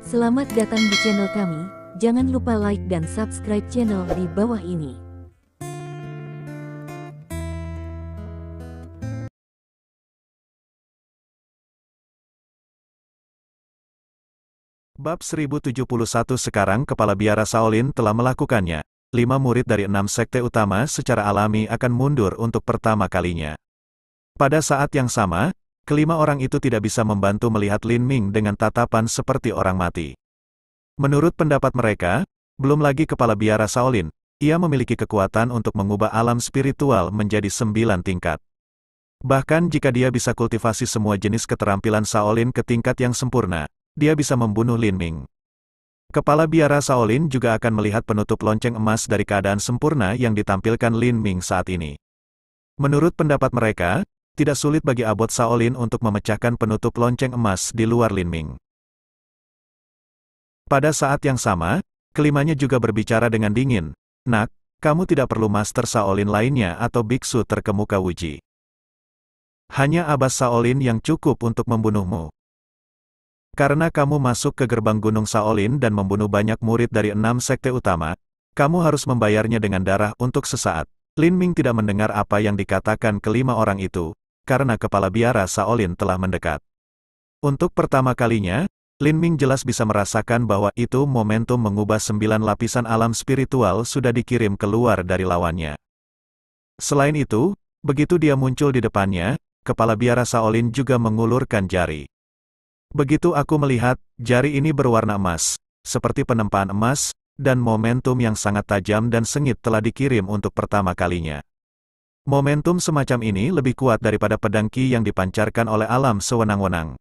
Selamat datang di channel kami, jangan lupa like dan subscribe channel di bawah ini. Bab 1071 sekarang Kepala Biara Shaolin telah melakukannya. 5 murid dari 6 sekte utama secara alami akan mundur untuk pertama kalinya. Pada saat yang sama, kelima orang itu tidak bisa membantu melihat Lin Ming dengan tatapan seperti orang mati. Menurut pendapat mereka, belum lagi Kepala Biara Shaolin, ia memiliki kekuatan untuk mengubah alam spiritual menjadi 9 tingkat. Bahkan jika dia bisa kultivasi semua jenis keterampilan Shaolin ke tingkat yang sempurna, dia bisa membunuh Lin Ming. Kepala Biara Shaolin juga akan melihat penutup lonceng emas dari keadaan sempurna yang ditampilkan Lin Ming saat ini. Menurut pendapat mereka, tidak sulit bagi abot Shaolin untuk memecahkan penutup lonceng emas di luar Lin Ming. Pada saat yang sama, kelimanya juga berbicara dengan dingin. "Nak, kamu tidak perlu master Shaolin lainnya atau biksu terkemuka Wuji. Hanya Abbas Shaolin yang cukup untuk membunuhmu. Karena kamu masuk ke gerbang Gunung Shaolin dan membunuh banyak murid dari 6 sekte utama, kamu harus membayarnya dengan darah untuk sesaat." Lin Ming tidak mendengar apa yang dikatakan kelima orang itu, karena Kepala Biara Shaolin telah mendekat. Untuk pertama kalinya, Lin Ming jelas bisa merasakan bahwa itu momentum mengubah 9 lapisan alam spiritual sudah dikirim keluar dari lawannya. Selain itu, begitu dia muncul di depannya, Kepala Biara Shaolin juga mengulurkan jari. Begitu aku melihat, jari ini berwarna emas, seperti penempaan emas, dan momentum yang sangat tajam dan sengit telah dikirim untuk pertama kalinya. Momentum semacam ini lebih kuat daripada pedang Qi yang dipancarkan oleh alam sewenang-wenang.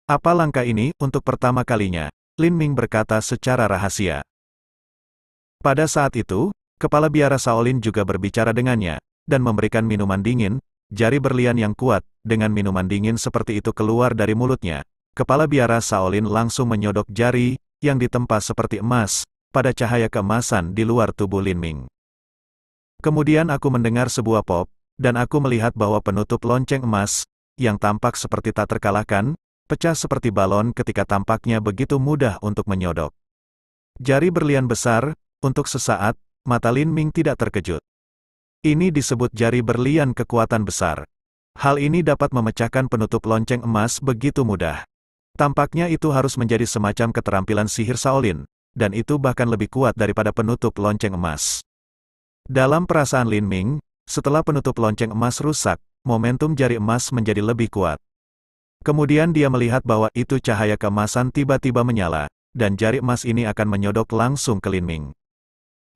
"Apa langkah ini untuk pertama kalinya?" Lin Ming berkata secara rahasia. Pada saat itu, Kepala Biara Shaolin juga berbicara dengannya, dan memberikan minuman dingin, jari berlian yang kuat, dengan minuman dingin seperti itu keluar dari mulutnya. Kepala Biara Shaolin langsung menyodok jari, yang ditempa seperti emas, pada cahaya keemasan di luar tubuh Lin Ming. Kemudian aku mendengar sebuah pop, dan aku melihat bahwa penutup lonceng emas, yang tampak seperti tak terkalahkan, pecah seperti balon ketika tampaknya begitu mudah untuk menyodok. Jari berlian besar, untuk sesaat, mata Lin Ming tidak terkejut. Ini disebut jari berlian kekuatan besar. Hal ini dapat memecahkan penutup lonceng emas begitu mudah. Tampaknya itu harus menjadi semacam keterampilan sihir Shaolin, dan itu bahkan lebih kuat daripada penutup lonceng emas. Dalam perasaan Lin Ming, setelah penutup lonceng emas rusak, momentum jari emas menjadi lebih kuat. Kemudian dia melihat bahwa itu cahaya keemasan tiba-tiba menyala, dan jari emas ini akan menyodok langsung ke Lin Ming.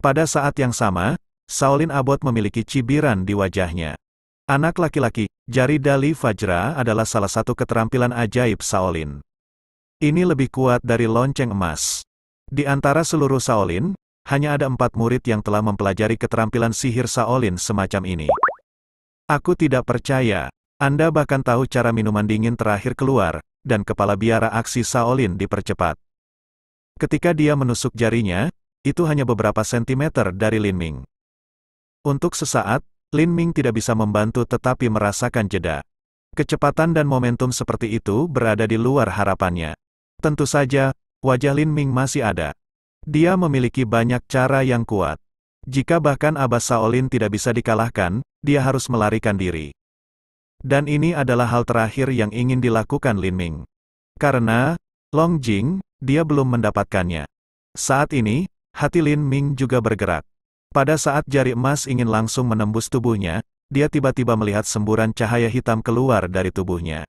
Pada saat yang sama, Shaolin Abot memiliki cibiran di wajahnya. Anak laki-laki, jari Dali Fajra adalah salah satu keterampilan ajaib Shaolin. Ini lebih kuat dari lonceng emas. Di antara seluruh Shaolin, hanya ada 4 murid yang telah mempelajari keterampilan sihir Shaolin semacam ini. "Aku tidak percaya. Anda bahkan tahu cara minuman dingin terakhir keluar," dan Kepala Biara aksi Shaolin dipercepat. Ketika dia menusuk jarinya, itu hanya beberapa sentimeter dari Lin Ming. Untuk sesaat, Lin Ming tidak bisa membantu tetapi merasakan jeda. Kecepatan dan momentum seperti itu berada di luar harapannya. Tentu saja, wajah Lin Ming masih ada. Dia memiliki banyak cara yang kuat. Jika bahkan Abbas Shaolin tidak bisa dikalahkan, dia harus melarikan diri. Dan ini adalah hal terakhir yang ingin dilakukan Lin Ming. Karena, Long Jing, dia belum mendapatkannya. Saat ini, hati Lin Ming juga bergerak. Pada saat jari emas ingin langsung menembus tubuhnya, dia tiba-tiba melihat semburan cahaya hitam keluar dari tubuhnya.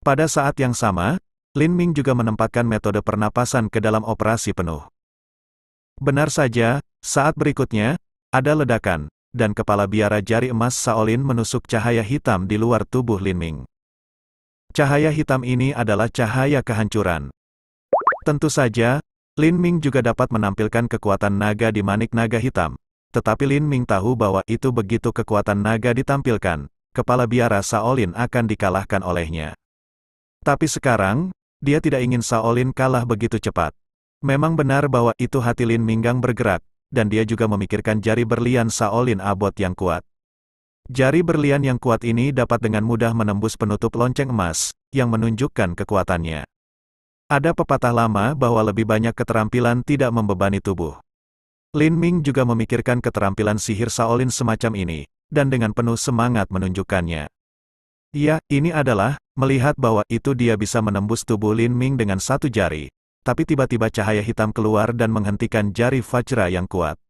Pada saat yang sama, Lin Ming juga menempatkan metode pernapasan ke dalam operasi penuh. Benar saja, saat berikutnya, ada ledakan, dan Kepala Biara Jari Emas Shaolin menusuk cahaya hitam di luar tubuh Lin Ming. Cahaya hitam ini adalah cahaya kehancuran. Tentu saja, Lin Ming juga dapat menampilkan kekuatan naga di manik naga hitam. Tetapi Lin Ming tahu bahwa itu begitu kekuatan naga ditampilkan, Kepala Biara Shaolin akan dikalahkan olehnya. Tapi sekarang, dia tidak ingin Shaolin kalah begitu cepat. Memang benar bahwa itu hati Lin Minggang bergerak, dan dia juga memikirkan jari berlian Shaolin Abot yang kuat. Jari berlian yang kuat ini dapat dengan mudah menembus penutup lonceng emas, yang menunjukkan kekuatannya. Ada pepatah lama bahwa lebih banyak keterampilan tidak membebani tubuh. Lin Ming juga memikirkan keterampilan sihir Shaolin semacam ini, dan dengan penuh semangat menunjukkannya. Ya, ini adalah, melihat bahwa itu dia bisa menembus tubuh Lin Ming dengan satu jari, tapi tiba-tiba cahaya hitam keluar dan menghentikan jari Vajra yang kuat.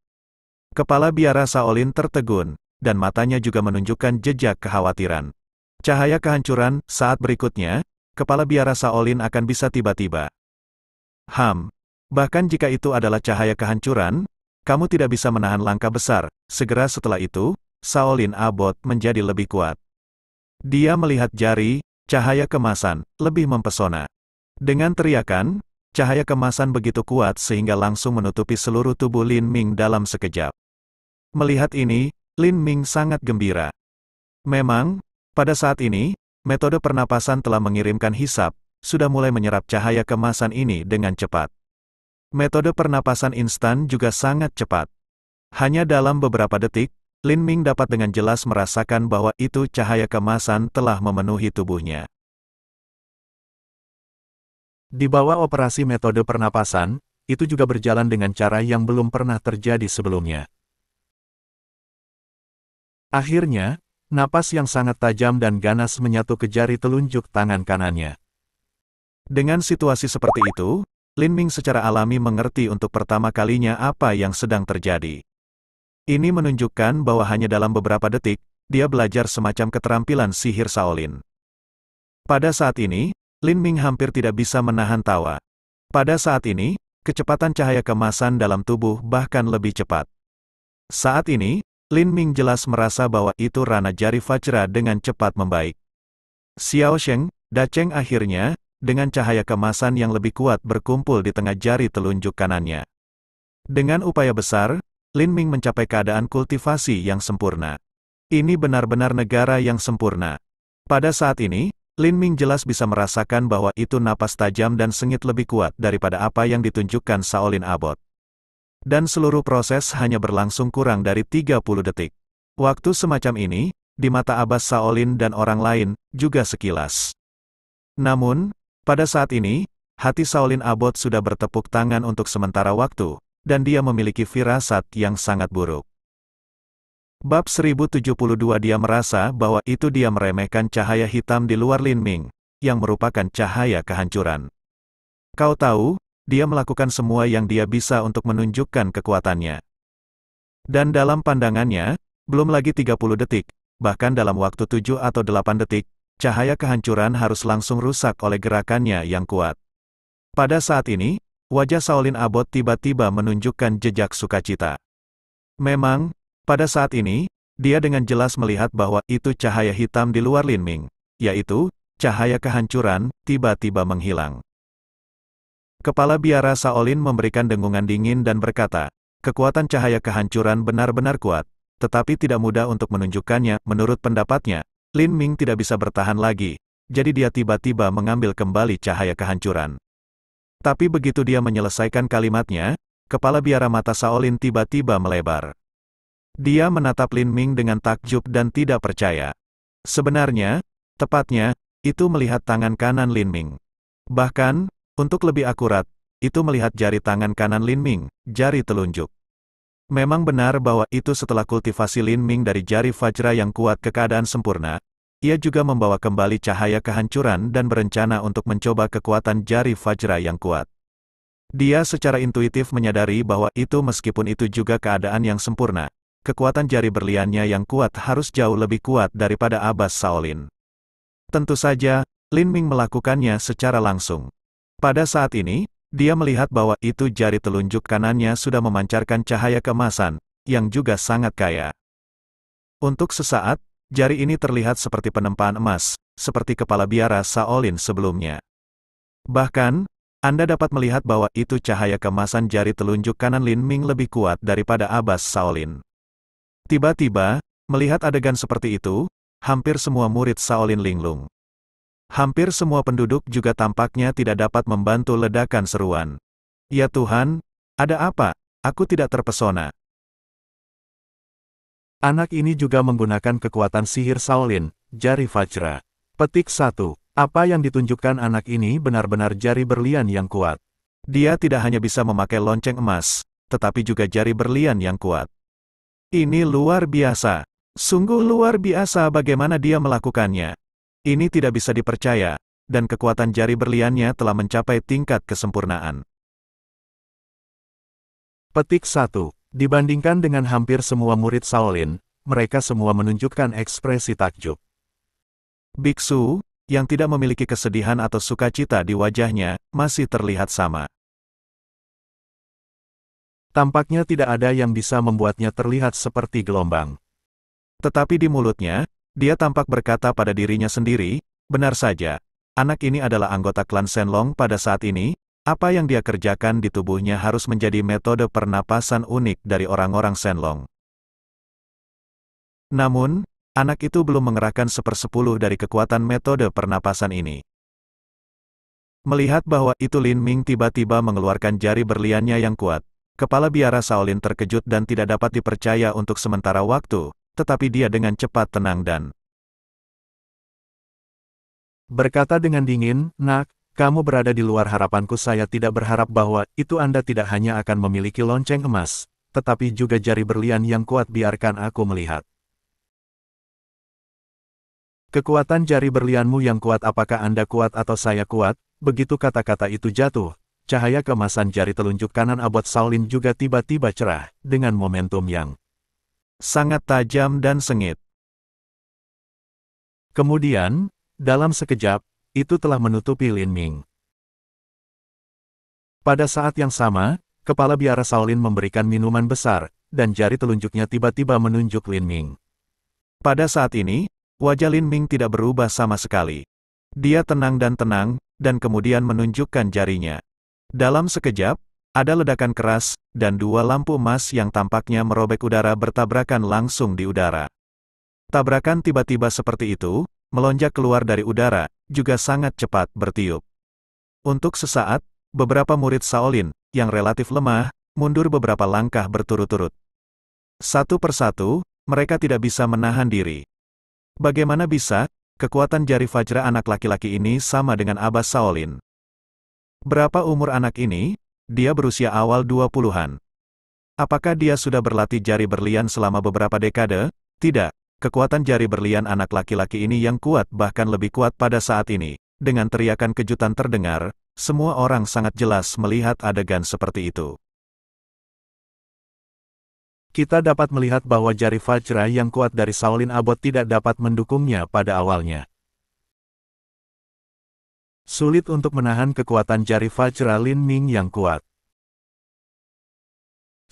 Kepala biara Shaolin tertegun, dan matanya juga menunjukkan jejak kekhawatiran. Cahaya kehancuran, saat berikutnya, kepala biara Shaolin akan bisa tiba-tiba. Bahkan jika itu adalah cahaya kehancuran, kamu tidak bisa menahan langkah besar. Segera setelah itu, Shaolin Abbot menjadi lebih kuat. Dia melihat jari, cahaya kemasan, lebih mempesona. Dengan teriakan, cahaya kemasan begitu kuat sehingga langsung menutupi seluruh tubuh Lin Ming dalam sekejap. Melihat ini, Lin Ming sangat gembira. Memang, pada saat ini, metode pernapasan telah mengirimkan hisap, sudah mulai menyerap cahaya kemasan ini dengan cepat. Metode pernapasan instan juga sangat cepat. Hanya dalam beberapa detik, Lin Ming dapat dengan jelas merasakan bahwa itu cahaya kemasan telah memenuhi tubuhnya. Di bawah operasi metode pernapasan, itu juga berjalan dengan cara yang belum pernah terjadi sebelumnya. Akhirnya, napas yang sangat tajam dan ganas menyatu ke jari telunjuk tangan kanannya. Dengan situasi seperti itu, Lin Ming secara alami mengerti untuk pertama kalinya apa yang sedang terjadi. Ini menunjukkan bahwa hanya dalam beberapa detik, dia belajar semacam keterampilan sihir Shaolin. Pada saat ini, Lin Ming hampir tidak bisa menahan tawa. Pada saat ini, kecepatan cahaya kemasan dalam tubuh bahkan lebih cepat. Saat ini, Lin Ming jelas merasa bahwa itu rana jari Vajra dengan cepat membaik. Xiao Sheng, Da Cheng akhirnya, dengan cahaya kemasan yang lebih kuat berkumpul di tengah jari telunjuk kanannya. Dengan upaya besar, Lin Ming mencapai keadaan kultivasi yang sempurna. Ini benar-benar negara yang sempurna. Pada saat ini, Lin Ming jelas bisa merasakan bahwa itu napas tajam dan sengit lebih kuat daripada apa yang ditunjukkan Shaolin Abbot. Dan seluruh proses hanya berlangsung kurang dari 30 detik. Waktu semacam ini, di mata Abbas Shaolin dan orang lain, juga sekilas. Namun, pada saat ini, hati Shaolin Abbot sudah bertepuk tangan untuk sementara waktu, dan dia memiliki firasat yang sangat buruk. Bab 1072 dia merasa bahwa itu dia meremehkan cahaya hitam di luar Lin Ming, yang merupakan cahaya kehancuran. Kau tahu, dia melakukan semua yang dia bisa untuk menunjukkan kekuatannya. Dan dalam pandangannya, belum lagi 30 detik, bahkan dalam waktu 7 atau 8 detik, cahaya kehancuran harus langsung rusak oleh gerakannya yang kuat. Pada saat ini, wajah Shaolin Abbot tiba-tiba menunjukkan jejak sukacita. Memang, pada saat ini, dia dengan jelas melihat bahwa itu cahaya hitam di luar Lin Ming, yaitu, cahaya kehancuran, tiba-tiba menghilang. Kepala biara Shaolin memberikan dengungan dingin dan berkata, kekuatan cahaya kehancuran benar-benar kuat, tetapi tidak mudah untuk menunjukkannya. Menurut pendapatnya, Lin Ming tidak bisa bertahan lagi, jadi dia tiba-tiba mengambil kembali cahaya kehancuran. Tapi begitu dia menyelesaikan kalimatnya, kepala biara mata Shaolin tiba-tiba melebar. Dia menatap Lin Ming dengan takjub dan tidak percaya. Sebenarnya, tepatnya, itu melihat tangan kanan Lin Ming. Bahkan, untuk lebih akurat, itu melihat jari tangan kanan Lin Ming, jari telunjuk. Memang benar bahwa itu setelah kultivasi Lin Ming dari jari Vajra yang kuat ke keadaan sempurna, ia juga membawa kembali cahaya kehancuran dan berencana untuk mencoba kekuatan jari Vajra yang kuat. Dia secara intuitif menyadari bahwa itu meskipun itu juga keadaan yang sempurna, kekuatan jari berliannya yang kuat harus jauh lebih kuat daripada Abbas Shaolin. Tentu saja, Lin Ming melakukannya secara langsung. Pada saat ini, dia melihat bahwa itu jari telunjuk kanannya sudah memancarkan cahaya keemasan, yang juga sangat kaya. Untuk sesaat, jari ini terlihat seperti penempaan emas, seperti kepala biara Shaolin sebelumnya. Bahkan, Anda dapat melihat bahwa itu cahaya keemasan jari telunjuk kanan Lin Ming lebih kuat daripada Abbas Shaolin. Tiba-tiba, melihat adegan seperti itu, hampir semua murid Shaolin linglung. Hampir semua penduduk juga tampaknya tidak dapat membantu ledakan seruan. Ya Tuhan, ada apa? Aku tidak terpesona. Anak ini juga menggunakan kekuatan sihir Shaolin, jari Vajra. Petik 1. Apa yang ditunjukkan anak ini benar-benar jari berlian yang kuat. Dia tidak hanya bisa memakai lonceng emas, tetapi juga jari berlian yang kuat. Ini luar biasa. Sungguh luar biasa bagaimana dia melakukannya. Ini tidak bisa dipercaya, dan kekuatan jari berliannya telah mencapai tingkat kesempurnaan. Petik 1. Dibandingkan dengan hampir semua murid Shaolin, mereka semua menunjukkan ekspresi takjub. Biksu, yang tidak memiliki kesedihan atau sukacita di wajahnya, masih terlihat sama. Tampaknya tidak ada yang bisa membuatnya terlihat seperti gelombang. Tetapi di mulutnya, dia tampak berkata pada dirinya sendiri, benar saja, anak ini adalah anggota klan Shenlong pada saat ini, apa yang dia kerjakan di tubuhnya harus menjadi metode pernapasan unik dari orang-orang Shenlong. Namun, anak itu belum mengerahkan 1/10 dari kekuatan metode pernapasan ini. Melihat bahwa itu Lin Ming tiba-tiba mengeluarkan jari berliannya yang kuat, kepala biara Shaolin terkejut dan tidak dapat dipercaya untuk sementara waktu, tetapi dia dengan cepat tenang dan berkata dengan dingin, "Nak, kamu berada di luar harapanku. Saya tidak berharap bahwa itu Anda tidak hanya akan memiliki lonceng emas, tetapi juga jari berlian yang kuat. Biarkan aku melihat kekuatan jari berlianmu yang kuat. Apakah Anda kuat atau saya kuat?" Begitu kata-kata itu jatuh, cahaya keemasan jari telunjuk kanan abot Shaolin juga tiba-tiba cerah, dengan momentum yang sangat tajam dan sengit. Kemudian, dalam sekejap, itu telah menutupi Lin Ming. Pada saat yang sama, kepala biara Shaolin memberikan minuman besar, dan jari telunjuknya tiba-tiba menunjuk Lin Ming. Pada saat ini, wajah Lin Ming tidak berubah sama sekali. Dia tenang, dan kemudian menunjukkan jarinya. Dalam sekejap, ada ledakan keras, dan dua lampu emas yang tampaknya merobek udara bertabrakan langsung di udara. Tabrakan tiba-tiba seperti itu, melonjak keluar dari udara, juga sangat cepat bertiup. Untuk sesaat, beberapa murid Shaolin, yang relatif lemah, mundur beberapa langkah berturut-turut. Satu persatu, mereka tidak bisa menahan diri. Bagaimana bisa, kekuatan jari Vajra anak laki-laki ini sama dengan Abbas Shaolin? Berapa umur anak ini? Dia berusia awal 20-an. Apakah dia sudah berlatih jari berlian selama beberapa dekade? Tidak. Kekuatan jari berlian anak laki-laki ini yang kuat bahkan lebih kuat pada saat ini. Dengan teriakan kejutan terdengar, semua orang sangat jelas melihat adegan seperti itu. Kita dapat melihat bahwa jari Vajra yang kuat dari Shaolin Abot tidak dapat mendukungnya pada awalnya. Sulit untuk menahan kekuatan jari Vajra Lin Ming yang kuat.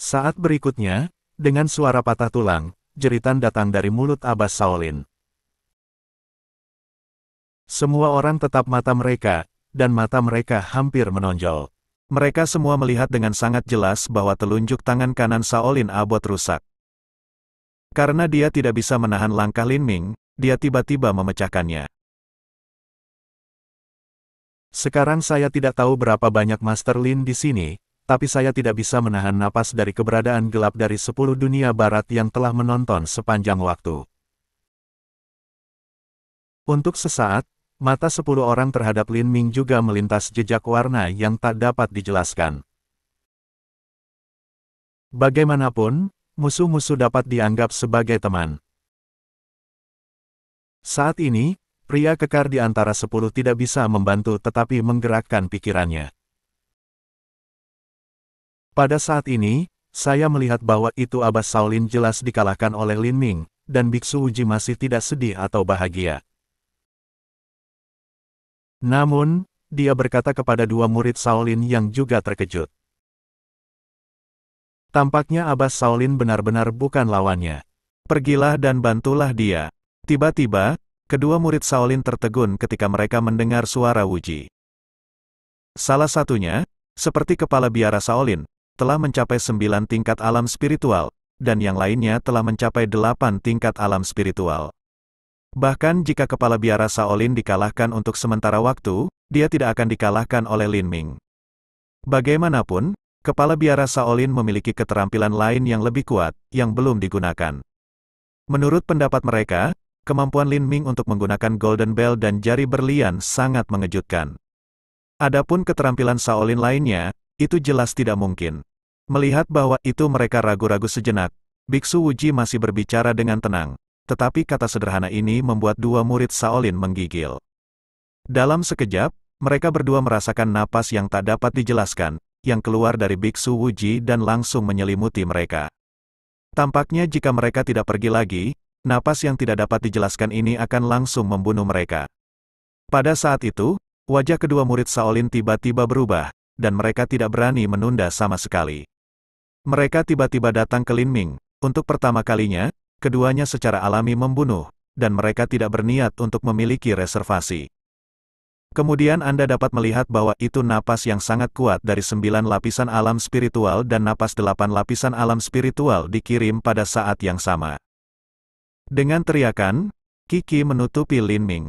Saat berikutnya, dengan suara patah tulang, jeritan datang dari mulut Abbas Shaolin. Semua orang tetap mata mereka, dan mata mereka hampir menonjol. Mereka semua melihat dengan sangat jelas bahwa telunjuk tangan kanan Shaolin Abot rusak. Karena dia tidak bisa menahan langkah Lin Ming, dia tiba-tiba memecahkannya. Sekarang saya tidak tahu berapa banyak Master Lin di sini, tapi saya tidak bisa menahan napas dari keberadaan gelap dari 10 dunia barat yang telah menonton sepanjang waktu. Untuk sesaat, mata 10 orang terhadap Lin Ming juga melintas jejak warna yang tak dapat dijelaskan. Bagaimanapun, musuh-musuh dapat dianggap sebagai teman. Saat ini, pria kekar di antara 10 tidak bisa membantu tetapi menggerakkan pikirannya. Pada saat ini, saya melihat bahwa itu Abbas Shaolin jelas dikalahkan oleh Lin Ming, dan Biksu Uji masih tidak sedih atau bahagia. Namun, dia berkata kepada dua murid Shaolin yang juga terkejut. Tampaknya Abbas Shaolin benar-benar bukan lawannya. Pergilah dan bantulah dia. Tiba-tiba, kedua murid Shaolin tertegun ketika mereka mendengar suara Wuji. Salah satunya, seperti kepala biara Shaolin, telah mencapai 9 tingkat alam spiritual, dan yang lainnya telah mencapai 8 tingkat alam spiritual. Bahkan jika kepala biara Shaolin dikalahkan untuk sementara waktu, dia tidak akan dikalahkan oleh Lin Ming. Bagaimanapun, kepala biara Shaolin memiliki keterampilan lain yang lebih kuat, yang belum digunakan. Menurut pendapat mereka, kemampuan Lin Ming untuk menggunakan Golden Bell dan jari berlian sangat mengejutkan. Adapun keterampilan Shaolin lainnya, itu jelas tidak mungkin. Melihat bahwa itu mereka ragu-ragu sejenak, Biksu Wuji masih berbicara dengan tenang, tetapi kata sederhana ini membuat dua murid Shaolin menggigil. Dalam sekejap, mereka berdua merasakan napas yang tak dapat dijelaskan, yang keluar dari Biksu Wuji dan langsung menyelimuti mereka. Tampaknya jika mereka tidak pergi lagi, napas yang tidak dapat dijelaskan ini akan langsung membunuh mereka. Pada saat itu, wajah kedua murid Shaolin tiba-tiba berubah, dan mereka tidak berani menunda sama sekali. Mereka tiba-tiba datang ke Lin Ming. Untuk pertama kalinya, keduanya secara alami membunuh, dan mereka tidak berniat untuk memiliki reservasi. Kemudian Anda dapat melihat bahwa itu napas yang sangat kuat dari 9 lapisan alam spiritual dan napas 8 lapisan alam spiritual dikirim pada saat yang sama. Dengan teriakan, Kiki menutupi Lin Ming.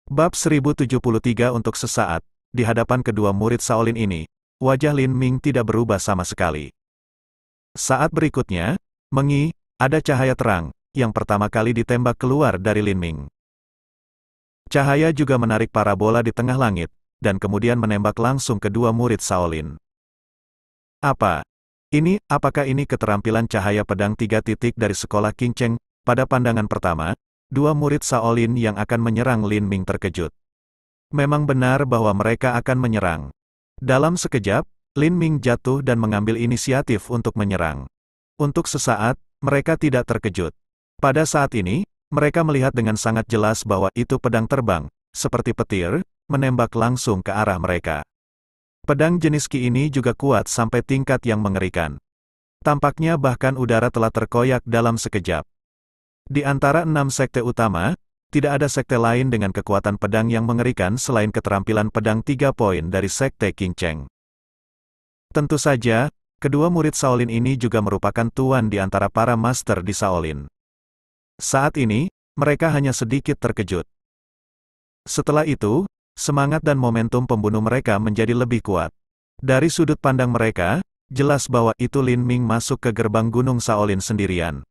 Bab 1073. Untuk sesaat, di hadapan kedua murid Shaolin ini, wajah Lin Ming tidak berubah sama sekali. Saat berikutnya, ada cahaya terang, yang pertama kali ditembak keluar dari Lin Ming. Cahaya juga menarik parabola di tengah langit, dan kemudian menembak langsung kedua murid Shaolin. Apakah ini keterampilan cahaya pedang 3 titik dari sekolah King Cheng? Pada pandangan pertama, dua murid Shaolin yang akan menyerang Lin Ming terkejut. Memang benar bahwa mereka akan menyerang. Dalam sekejap, Lin Ming jatuh dan mengambil inisiatif untuk menyerang. Untuk sesaat, mereka tidak terkejut. Pada saat ini, mereka melihat dengan sangat jelas bahwa itu pedang terbang, seperti petir, menembak langsung ke arah mereka. Pedang jenis Ki ini juga kuat sampai tingkat yang mengerikan. Tampaknya bahkan udara telah terkoyak dalam sekejap. Di antara 6 sekte utama, tidak ada sekte lain dengan kekuatan pedang yang mengerikan selain keterampilan pedang 3 poin dari sekte King Cheng. Tentu saja, kedua murid Shaolin ini juga merupakan tuan di antara para master di Shaolin. Saat ini, mereka hanya sedikit terkejut. Setelah itu, semangat dan momentum pembunuh mereka menjadi lebih kuat. Dari sudut pandang mereka, jelas bahwa itu Lin Ming masuk ke gerbang Gunung Shaolin sendirian.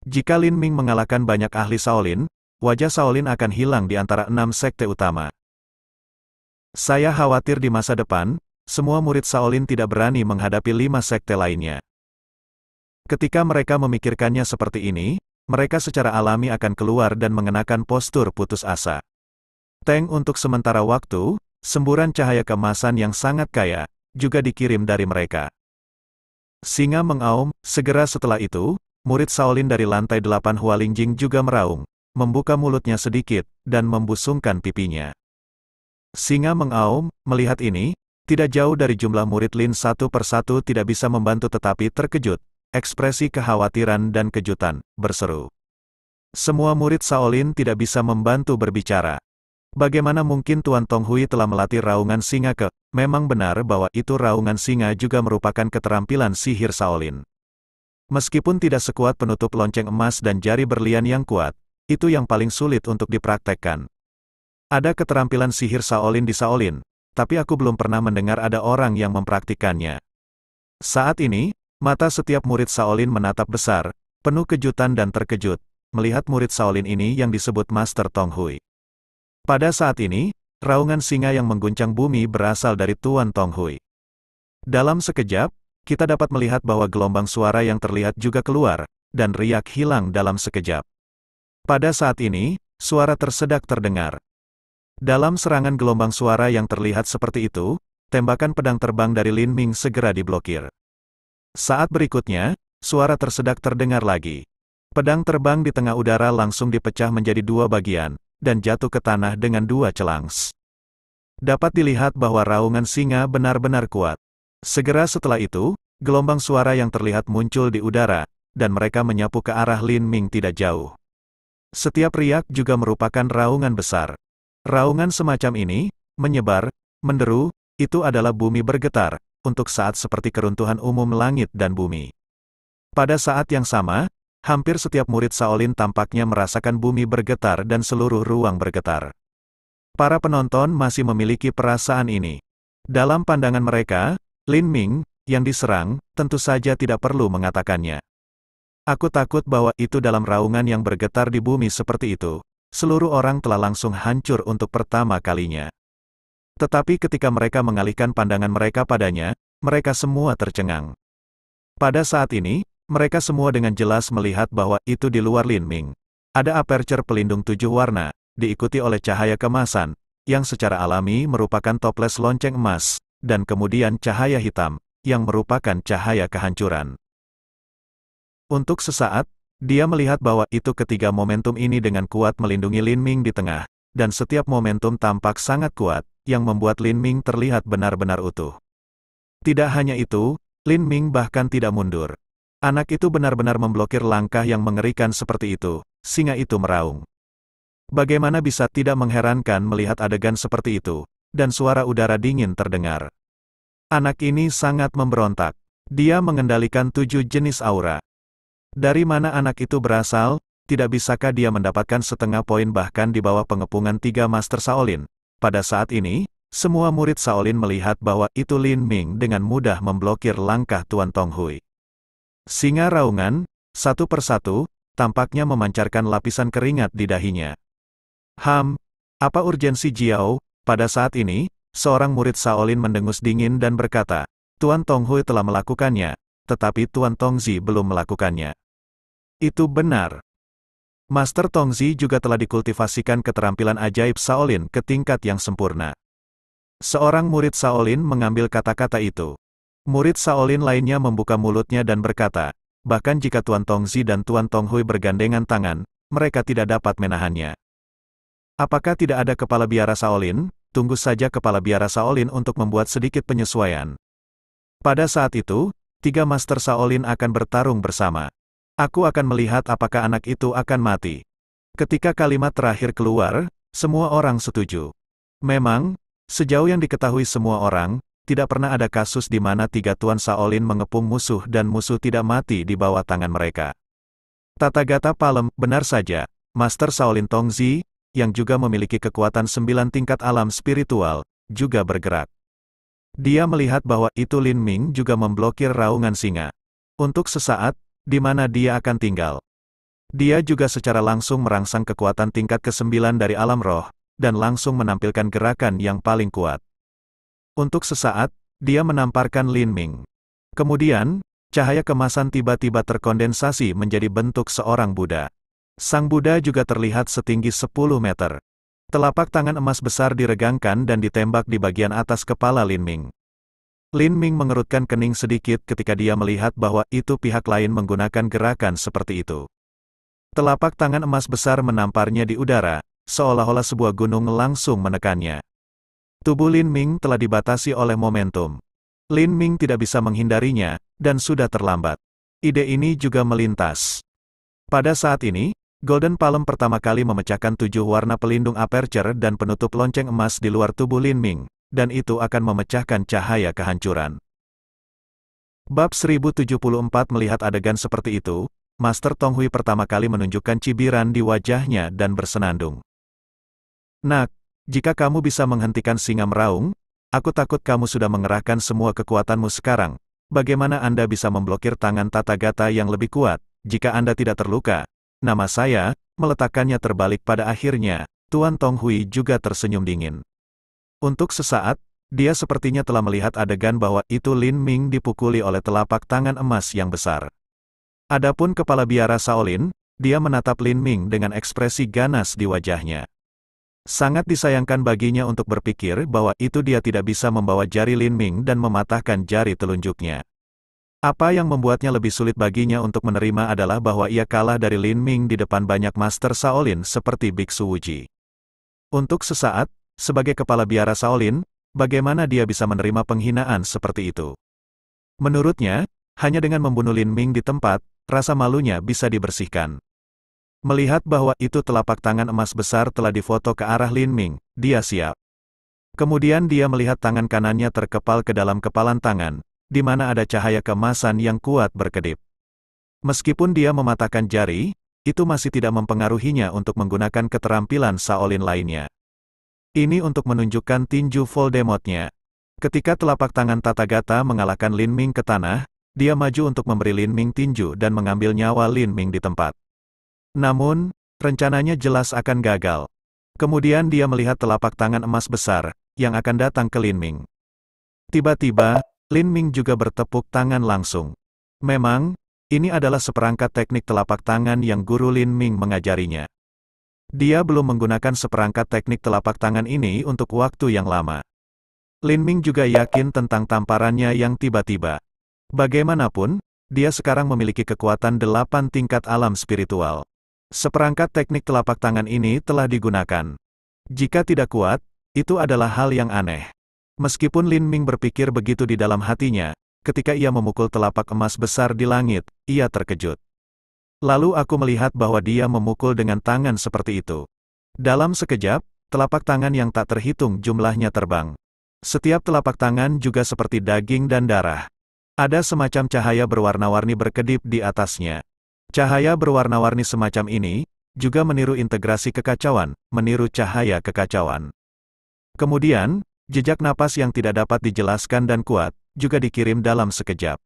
Jika Lin Ming mengalahkan banyak ahli Shaolin, wajah Shaolin akan hilang di antara 6 sekte utama. Saya khawatir di masa depan, semua murid Shaolin tidak berani menghadapi 5 sekte lainnya. Ketika mereka memikirkannya seperti ini, mereka secara alami akan keluar dan mengenakan postur putus asa. Untuk sementara waktu, semburan cahaya keemasan yang sangat kaya, juga dikirim dari mereka. Singa mengaum, segera setelah itu, murid Shaolin dari lantai 8 Hualingjing juga meraung, membuka mulutnya sedikit, dan membusungkan pipinya. Singa mengaum, melihat ini, tidak jauh dari jumlah murid Lin satu persatu tidak bisa membantu tetapi terkejut, ekspresi kekhawatiran dan kejutan, berseru. Semua murid Shaolin tidak bisa membantu berbicara. Bagaimana mungkin Tuan Tong Hui telah melatih raungan singa ke? Memang benar bahwa itu raungan singa juga merupakan keterampilan sihir Shaolin. Meskipun tidak sekuat penutup lonceng emas dan jari berlian yang kuat, itu yang paling sulit untuk dipraktekkan. Ada keterampilan sihir Shaolin di Shaolin, tapi aku belum pernah mendengar ada orang yang mempraktikannya. Saat ini, mata setiap murid Shaolin menatap besar, penuh kejutan dan terkejut, melihat murid Shaolin ini yang disebut Master Tong Hui. Pada saat ini, raungan singa yang mengguncang bumi berasal dari Tuan Tong Hui. Dalam sekejap, kita dapat melihat bahwa gelombang suara yang terlihat juga keluar, dan riak hilang dalam sekejap. Pada saat ini, suara tersedak terdengar. Dalam serangan gelombang suara yang terlihat seperti itu, tembakan pedang terbang dari Lin Ming segera diblokir. Saat berikutnya, suara tersedak terdengar lagi. Pedang terbang di tengah udara langsung dipecah menjadi 2 bagian, dan jatuh ke tanah dengan 2 celangs. Dapat dilihat bahwa raungan singa benar-benar kuat. Segera setelah itu, gelombang suara yang terlihat muncul di udara, dan mereka menyapu ke arah Lin Ming tidak jauh. Setiap riak juga merupakan raungan besar. Raungan semacam ini, menyebar, menderu, itu adalah bumi bergetar, untuk saat seperti keruntuhan umum langit dan bumi. Pada saat yang sama, hampir setiap murid Shaolin tampaknya merasakan bumi bergetar dan seluruh ruang bergetar. Para penonton masih memiliki perasaan ini. Dalam pandangan mereka, Lin Ming, yang diserang, tentu saja tidak perlu mengatakannya. Aku takut bahwa itu dalam raungan yang bergetar di bumi seperti itu, seluruh orang telah langsung hancur untuk pertama kalinya. Tetapi ketika mereka mengalihkan pandangan mereka padanya, mereka semua tercengang. Pada saat ini, mereka semua dengan jelas melihat bahwa itu di luar Lin Ming. Ada aperture pelindung 7 warna, diikuti oleh cahaya kemasan, yang secara alami merupakan toples lonceng emas, dan kemudian cahaya hitam, yang merupakan cahaya kehancuran. Untuk sesaat, dia melihat bahwa itu ketiga momentum ini dengan kuat melindungi Lin Ming di tengah, dan setiap momentum tampak sangat kuat, yang membuat Lin Ming terlihat benar-benar utuh. Tidak hanya itu, Lin Ming bahkan tidak mundur. Anak itu benar-benar memblokir langkah yang mengerikan seperti itu, singa itu meraung. Bagaimana bisa tidak mengherankan melihat adegan seperti itu, dan suara udara dingin terdengar. Anak ini sangat memberontak. Dia mengendalikan 7 jenis aura. Dari mana anak itu berasal? Tidak bisakah dia mendapatkan setengah poin bahkan di bawah pengepungan 3 Master Shaolin? Pada saat ini, semua murid Shaolin melihat bahwa itu Lin Ming dengan mudah memblokir langkah Tuan Tong Hui. Singa raungan, satu persatu, tampaknya memancarkan lapisan keringat di dahinya. Apa urgensi Jiao? Pada saat ini, seorang murid Shaolin mendengus dingin dan berkata, Tuan Tong Hui telah melakukannya, tetapi Tuan Tongzi belum melakukannya. Itu benar. Master Tongzi juga telah dikultivasikan keterampilan ajaib Shaolin ke tingkat yang sempurna. Seorang murid Shaolin mengambil kata-kata itu. Murid Shaolin lainnya membuka mulutnya dan berkata, bahkan jika Tuan Tongzi dan Tuan Tong Hui bergandengan tangan, mereka tidak dapat menahannya. Apakah tidak ada kepala biara Shaolin? Tunggu saja kepala biara Shaolin untuk membuat sedikit penyesuaian. Pada saat itu, 3 Master Shaolin akan bertarung bersama. Aku akan melihat apakah anak itu akan mati. Ketika kalimat terakhir keluar, semua orang setuju. Memang, sejauh yang diketahui semua orang, tidak pernah ada kasus di mana 3 Tuan Shaolin mengepung musuh dan musuh tidak mati di bawah tangan mereka. Tathagata Palem, benar saja, Master Shaolin Tongzi, yang juga memiliki kekuatan 9 tingkat alam spiritual, juga bergerak. Dia melihat bahwa itu Lin Ming juga memblokir raungan singa. Untuk sesaat, di mana dia akan tinggal. Dia juga secara langsung merangsang kekuatan tingkat ke-9 dari alam roh, dan langsung menampilkan gerakan yang paling kuat. Untuk sesaat, dia menamparkan Lin Ming. Kemudian, cahaya kemasan tiba-tiba terkondensasi menjadi bentuk seorang Buddha. Sang Buddha juga terlihat setinggi 10 meter. Telapak tangan emas besar diregangkan dan ditembak di bagian atas kepala Lin Ming. Lin Ming mengerutkan kening sedikit ketika dia melihat bahwa itu pihak lain menggunakan gerakan seperti itu. Telapak tangan emas besar menamparnya di udara, seolah-olah sebuah gunung langsung menekannya. Tubuh Lin Ming telah dibatasi oleh momentum. Lin Ming tidak bisa menghindarinya, dan sudah terlambat. Ide ini juga melintas. Pada saat ini, Golden Palm pertama kali memecahkan 7 warna pelindung aperture dan penutup lonceng emas di luar tubuh Lin Ming, dan itu akan memecahkan cahaya kehancuran. Bab 1074 melihat adegan seperti itu, Master Tong Hui pertama kali menunjukkan cibiran di wajahnya dan bersenandung. Nak, jika kamu bisa menghentikan singa meraung, aku takut kamu sudah mengerahkan semua kekuatanmu sekarang. Bagaimana Anda bisa memblokir tangan Tathagata yang lebih kuat, jika Anda tidak terluka? Nama saya, meletakkannya terbalik pada akhirnya, Tuan Tong Hui juga tersenyum dingin. Untuk sesaat, dia sepertinya telah melihat adegan bahwa itu Lin Ming dipukuli oleh telapak tangan emas yang besar. Adapun kepala biara Shaolin, dia menatap Lin Ming dengan ekspresi ganas di wajahnya. Sangat disayangkan baginya untuk berpikir bahwa itu dia tidak bisa membawa jari Lin Ming dan mematahkan jari telunjuknya. Apa yang membuatnya lebih sulit baginya untuk menerima adalah bahwa ia kalah dari Lin Ming di depan banyak Master Shaolin seperti Biksu Wuji. Untuk sesaat, sebagai kepala biara Shaolin, bagaimana dia bisa menerima penghinaan seperti itu? Menurutnya, hanya dengan membunuh Lin Ming di tempat, rasa malunya bisa dibersihkan. Melihat bahwa itu telapak tangan emas besar telah difoto ke arah Lin Ming, dia siap. Kemudian dia melihat tangan kanannya terkepal ke dalam kepalan tangan, di mana ada cahaya kemasan yang kuat berkedip. Meskipun dia mematahkan jari, itu masih tidak mempengaruhinya untuk menggunakan keterampilan Shaolin lainnya. Ini untuk menunjukkan tinju Voldemort-nya. Ketika telapak tangan Tathagata mengalahkan Lin Ming ke tanah, dia maju untuk memberi Lin Ming tinju dan mengambil nyawa Lin Ming di tempat. Namun, rencananya jelas akan gagal. Kemudian dia melihat telapak tangan emas besar, yang akan datang ke Lin Ming. Tiba-tiba, Lin Ming juga bertepuk tangan langsung. Memang, ini adalah seperangkat teknik telapak tangan yang guru Lin Ming mengajarinya. Dia belum menggunakan seperangkat teknik telapak tangan ini untuk waktu yang lama. Lin Ming juga yakin tentang tamparannya yang tiba-tiba. Bagaimanapun, dia sekarang memiliki kekuatan 8 tingkat alam spiritual. Seperangkat teknik telapak tangan ini telah digunakan. Jika tidak kuat, itu adalah hal yang aneh. Meskipun Lin Ming berpikir begitu di dalam hatinya, ketika ia memukul telapak emas besar di langit, ia terkejut. Lalu aku melihat bahwa dia memukul dengan tangan seperti itu. Dalam sekejap, telapak tangan yang tak terhitung jumlahnya terbang. Setiap telapak tangan juga seperti daging dan darah. Ada semacam cahaya berwarna-warni berkedip di atasnya. Cahaya berwarna-warni semacam ini, juga meniru integrasi kekacauan, meniru cahaya kekacauan. Kemudian, jejak napas yang tidak dapat dijelaskan dan kuat, juga dikirim dalam sekejap.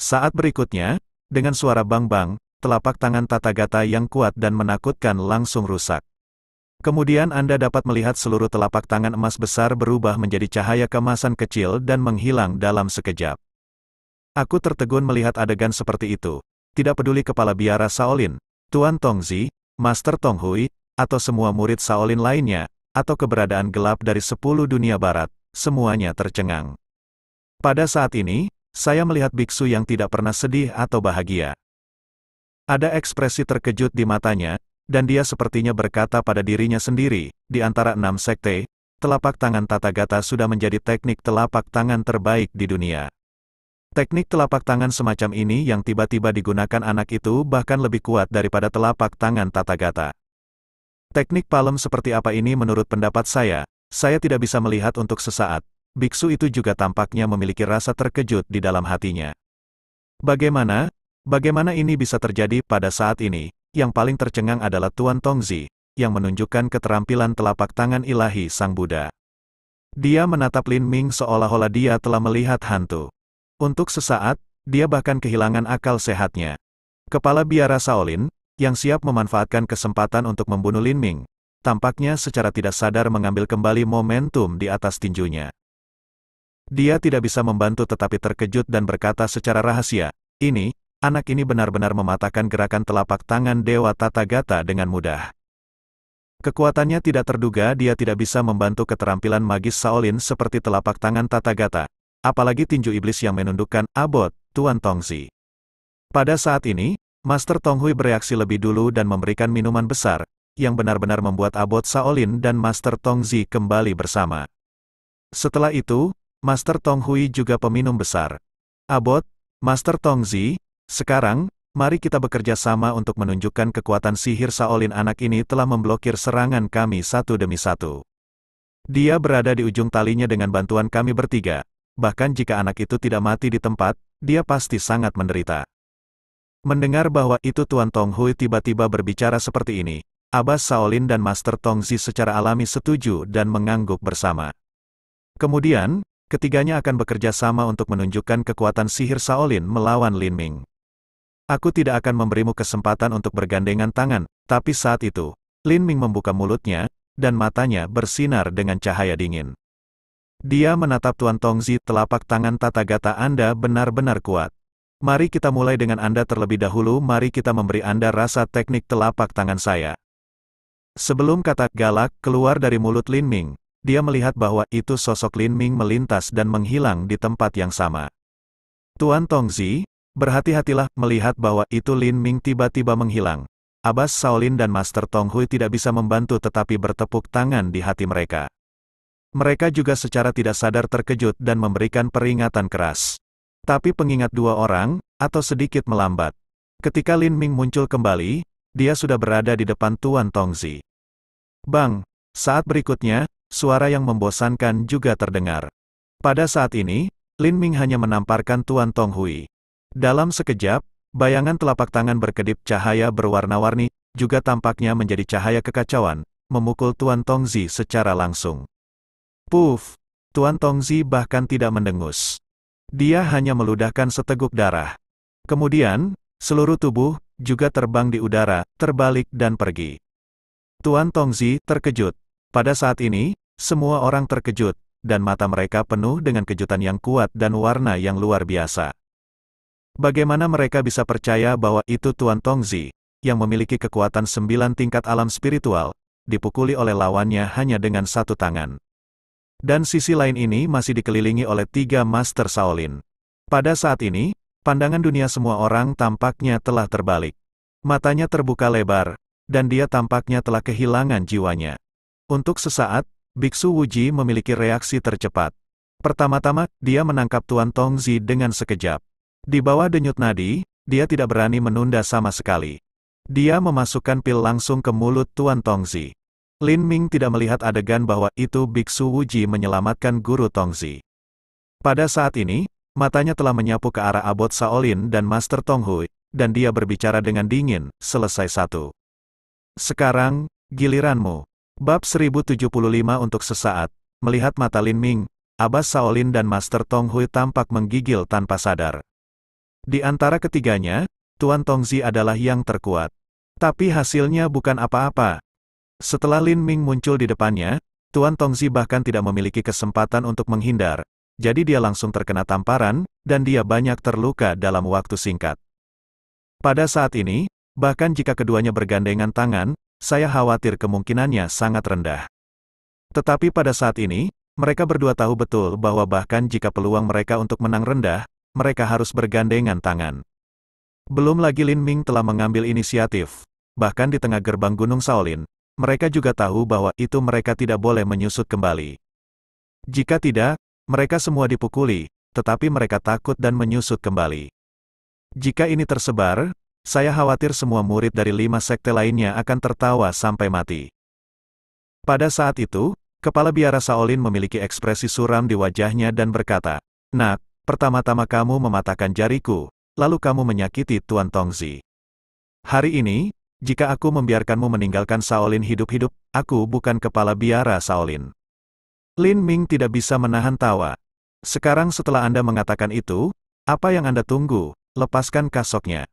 Saat berikutnya, dengan suara bang-bang, telapak tangan Tathagata yang kuat dan menakutkan langsung rusak. Kemudian Anda dapat melihat seluruh telapak tangan emas besar berubah menjadi cahaya keemasan kecil dan menghilang dalam sekejap. Aku tertegun melihat adegan seperti itu. Tidak peduli kepala biara Shaolin, Tuan Tongzi, Master Tong Hui, atau semua murid Shaolin lainnya, atau keberadaan gelap dari 10 dunia barat, semuanya tercengang. Pada saat ini, saya melihat biksu yang tidak pernah sedih atau bahagia. Ada ekspresi terkejut di matanya, dan dia sepertinya berkata pada dirinya sendiri, di antara 6 sekte, telapak tangan Tathagata sudah menjadi teknik telapak tangan terbaik di dunia. Teknik telapak tangan semacam ini yang tiba-tiba digunakan anak itu bahkan lebih kuat daripada telapak tangan Tathagata. Teknik palem seperti apa ini menurut pendapat saya tidak bisa melihat untuk sesaat. Biksu itu juga tampaknya memiliki rasa terkejut di dalam hatinya. Bagaimana ini bisa terjadi pada saat ini? Yang paling tercengang adalah Tuan Tongzi, yang menunjukkan keterampilan telapak tangan ilahi Sang Buddha. Dia menatap Lin Ming seolah-olah dia telah melihat hantu. Untuk sesaat, dia bahkan kehilangan akal sehatnya. Kepala biara Shaolin, yang siap memanfaatkan kesempatan untuk membunuh Lin Ming, tampaknya secara tidak sadar mengambil kembali momentum di atas tinjunya. Dia tidak bisa membantu tetapi terkejut dan berkata secara rahasia, anak ini benar-benar mematahkan gerakan telapak tangan Dewa Tathagata dengan mudah. Kekuatannya tidak terduga, dia tidak bisa membantu keterampilan magis Shaolin seperti telapak tangan Tathagata. Apalagi tinju iblis yang menundukkan abot, Tuan Tongzi. Pada saat ini, Master Tong Hui bereaksi lebih dulu dan memberikan minuman besar, yang benar-benar membuat abot Shaolin dan Master Tongzi kembali bersama. Setelah itu, Master Tong Hui juga peminum besar. Abot, Master Tongzi, sekarang, mari kita bekerja sama untuk menunjukkan kekuatan sihir Shaolin. Anak ini telah memblokir serangan kami satu demi satu. Dia berada di ujung talinya dengan bantuan kami bertiga. Bahkan jika anak itu tidak mati di tempat, dia pasti sangat menderita. Mendengar bahwa itu Tuan Tong Hui tiba-tiba berbicara seperti ini, Abbas Shaolin dan Master Tongzi secara alami setuju dan mengangguk bersama. Kemudian, ketiganya akan bekerja sama untuk menunjukkan kekuatan sihir Shaolin melawan Lin Ming. Aku tidak akan memberimu kesempatan untuk bergandengan tangan, tapi saat itu, Lin Ming membuka mulutnya, dan matanya bersinar dengan cahaya dingin. Dia menatap Tuan Tongzi, telapak tangan Tathagata Anda benar-benar kuat. Mari kita mulai dengan Anda terlebih dahulu, mari kita memberi Anda rasa teknik telapak tangan saya. Sebelum kata galak keluar dari mulut Lin Ming, dia melihat bahwa itu sosok Lin Ming melintas dan menghilang di tempat yang sama. Tuan Tongzi, berhati-hatilah melihat bahwa itu Lin Ming tiba-tiba menghilang. Abbas Shaolin dan Master Tong Hui tidak bisa membantu tetapi bertepuk tangan di hati mereka. Mereka juga secara tidak sadar terkejut dan memberikan peringatan keras. Tapi pengingat dua orang, atau sedikit melambat. Ketika Lin Ming muncul kembali, dia sudah berada di depan Tuan Tongzi. Bang! Saat berikutnya, suara yang membosankan juga terdengar. Pada saat ini, Lin Ming hanya menamparkan Tuan Tong Hui. Dalam sekejap, bayangan telapak tangan berkedip cahaya berwarna-warni, juga tampaknya menjadi cahaya kekacauan, memukul Tuan Tongzi secara langsung. Puff! Tuan Tongzi bahkan tidak mendengus. Dia hanya meludahkan seteguk darah. Kemudian, seluruh tubuh juga terbang di udara, terbalik dan pergi. Tuan Tongzi terkejut. Pada saat ini, semua orang terkejut, dan mata mereka penuh dengan kejutan yang kuat dan warna yang luar biasa. Bagaimana mereka bisa percaya bahwa itu Tuan Tongzi, yang memiliki kekuatan 9 tingkat alam spiritual, dipukuli oleh lawannya hanya dengan satu tangan. Dan sisi lain ini masih dikelilingi oleh 3 Master Shaolin. Pada saat ini, pandangan dunia semua orang tampaknya telah terbalik. Matanya terbuka lebar, dan dia tampaknya telah kehilangan jiwanya. Untuk sesaat, Biksu Wuji memiliki reaksi tercepat. Pertama-tama, dia menangkap Tuan Tongzi dengan sekejap. Di bawah denyut nadi, dia tidak berani menunda sama sekali. Dia memasukkan pil langsung ke mulut Tuan Tongzi. Lin Ming tidak melihat adegan bahwa itu Biksu Wuji menyelamatkan guru Tongzi. Pada saat ini, matanya telah menyapu ke arah Abot Shaolin dan Master Tong Hui, dan dia berbicara dengan dingin, selesai satu. Sekarang, giliranmu. Bab 1075 untuk sesaat, melihat mata Lin Ming, Abbas Shaolin dan Master Tong Hui tampak menggigil tanpa sadar. Di antara ketiganya, Tuan Tongzi adalah yang terkuat. Tapi hasilnya bukan apa-apa. Setelah Lin Ming muncul di depannya, Tuan Tongzi bahkan tidak memiliki kesempatan untuk menghindar, jadi dia langsung terkena tamparan, dan dia banyak terluka dalam waktu singkat. Pada saat ini, bahkan jika keduanya bergandengan tangan, saya khawatir kemungkinannya sangat rendah. Tetapi pada saat ini, mereka berdua tahu betul bahwa bahkan jika peluang mereka untuk menang rendah, mereka harus bergandengan tangan. Belum lagi Lin Ming telah mengambil inisiatif. Bahkan di tengah gerbang Gunung Shaolin, mereka juga tahu bahwa itu mereka tidak boleh menyusut kembali. Jika tidak, mereka semua dipukuli, tetapi mereka takut dan menyusut kembali. Jika ini tersebar, saya khawatir semua murid dari 5 sekte lainnya akan tertawa sampai mati. Pada saat itu, Kepala Biara Shaolin memiliki ekspresi suram di wajahnya dan berkata, "Nak, pertama-tama kamu mematahkan jariku, lalu kamu menyakiti Tuan Tongzi. Hari ini, jika aku membiarkanmu meninggalkan Shaolin hidup-hidup, aku bukan Kepala Biara Shaolin." Lin Ming tidak bisa menahan tawa. "Sekarang setelah Anda mengatakan itu, apa yang Anda tunggu? Lepaskan kasoknya."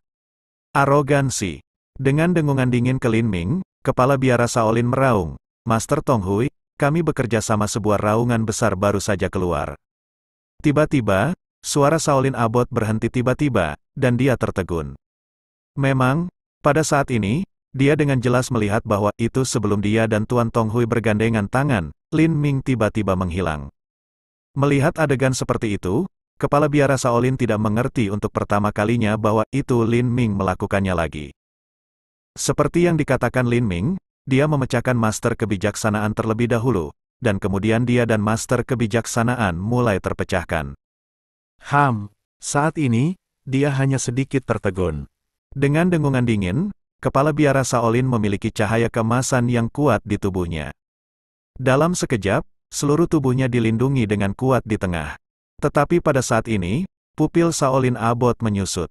Arogansi. Dengan dengungan dingin ke Lin Ming, Kepala Biara Shaolin meraung, "Master Tong Hui, kami bekerja sama." Sebuah raungan besar baru saja keluar. Tiba-tiba, suara Shaolin Abot berhenti tiba-tiba, dan dia tertegun. Memang, pada saat ini, dia dengan jelas melihat bahwa itu sebelum dia dan Tuan Tong Hui bergandengan tangan, Lin Ming tiba-tiba menghilang. Melihat adegan seperti itu, Kepala Biara Shaolin tidak mengerti untuk pertama kalinya bahwa itu Lin Ming melakukannya lagi. Seperti yang dikatakan Lin Ming, dia memecahkan Master Kebijaksanaan terlebih dahulu, dan kemudian dia dan Master Kebijaksanaan mulai terpecahkan. Saat ini, dia hanya sedikit tertegun. Dengan dengungan dingin, Kepala Biara Shaolin memiliki cahaya keemasan yang kuat di tubuhnya. Dalam sekejap, seluruh tubuhnya dilindungi dengan kuat di tengah. Tetapi pada saat ini, pupil Shaolin Abot menyusut.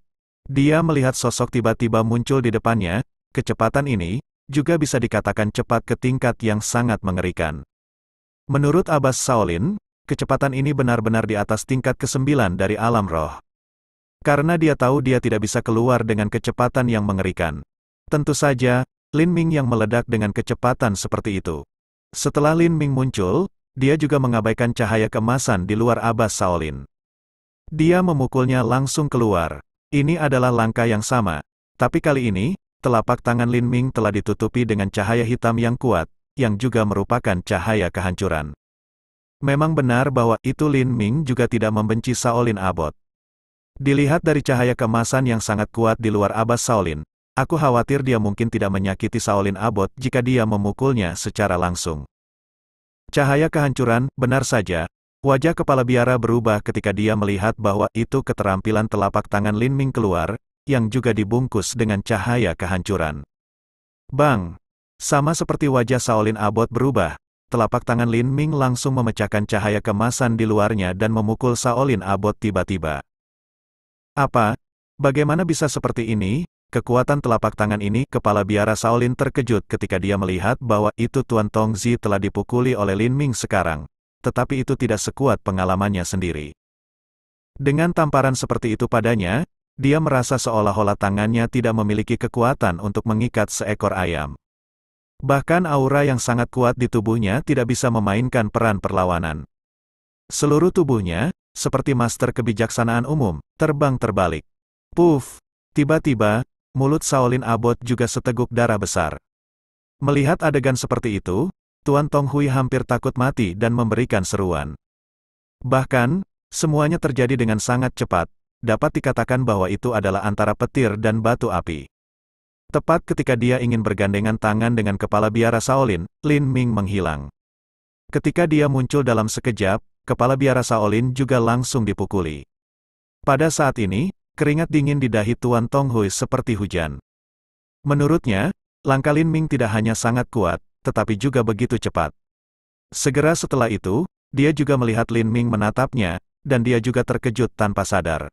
Dia melihat sosok tiba-tiba muncul di depannya. Kecepatan ini juga bisa dikatakan cepat ke tingkat yang sangat mengerikan. Menurut Abbas Shaolin, kecepatan ini benar-benar di atas tingkat ke-9 dari alam roh. Karena dia tahu dia tidak bisa keluar dengan kecepatan yang mengerikan. Tentu saja, Lin Ming yang meledak dengan kecepatan seperti itu. Setelah Lin Ming muncul, dia juga mengabaikan cahaya keemasan di luar Abbas Shaolin. Dia memukulnya langsung keluar. Ini adalah langkah yang sama. Tapi kali ini, telapak tangan Lin Ming telah ditutupi dengan cahaya hitam yang kuat, yang juga merupakan cahaya kehancuran. Memang benar bahwa itu Lin Ming juga tidak membenci Shaolin Abot. Dilihat dari cahaya keemasan yang sangat kuat di luar Abbas Shaolin, aku khawatir dia mungkin tidak menyakiti Shaolin Abot jika dia memukulnya secara langsung. Cahaya kehancuran, benar saja. Wajah Kepala Biara berubah ketika dia melihat bahwa itu keterampilan telapak tangan Lin Ming keluar, yang juga dibungkus dengan cahaya kehancuran. Bang! Sama seperti wajah Shaolin Abot berubah, telapak tangan Lin Ming langsung memecahkan cahaya keemasan di luarnya dan memukul Shaolin Abot tiba-tiba. Apa? Bagaimana bisa seperti ini? Kekuatan telapak tangan ini, Kepala Biara Shaolin terkejut ketika dia melihat bahwa itu Tuan Tongzi telah dipukuli oleh Lin Ming sekarang. Tetapi itu tidak sekuat pengalamannya sendiri. Dengan tamparan seperti itu padanya, dia merasa seolah-olah tangannya tidak memiliki kekuatan untuk mengikat seekor ayam. Bahkan aura yang sangat kuat di tubuhnya tidak bisa memainkan peran perlawanan. Seluruh tubuhnya, seperti master kebijaksanaan umum, terbang terbalik. Puff! Tiba-tiba, mulut Shaolin Abbot juga seteguk darah besar. Melihat adegan seperti itu, Tuan Tong Hui hampir takut mati dan memberikan seruan. Bahkan, semuanya terjadi dengan sangat cepat, dapat dikatakan bahwa itu adalah antara petir dan batu api. Tepat ketika dia ingin bergandengan tangan dengan kepala biara Shaolin, Lin Ming menghilang. Ketika dia muncul dalam sekejap, kepala biara Shaolin juga langsung dipukuli. Pada saat ini, keringat dingin di dahi Tuan Tong Hui seperti hujan. Menurutnya, langkah Lin Ming tidak hanya sangat kuat, tetapi juga begitu cepat. Segera setelah itu, dia juga melihat Lin Ming menatapnya, dan dia juga terkejut tanpa sadar.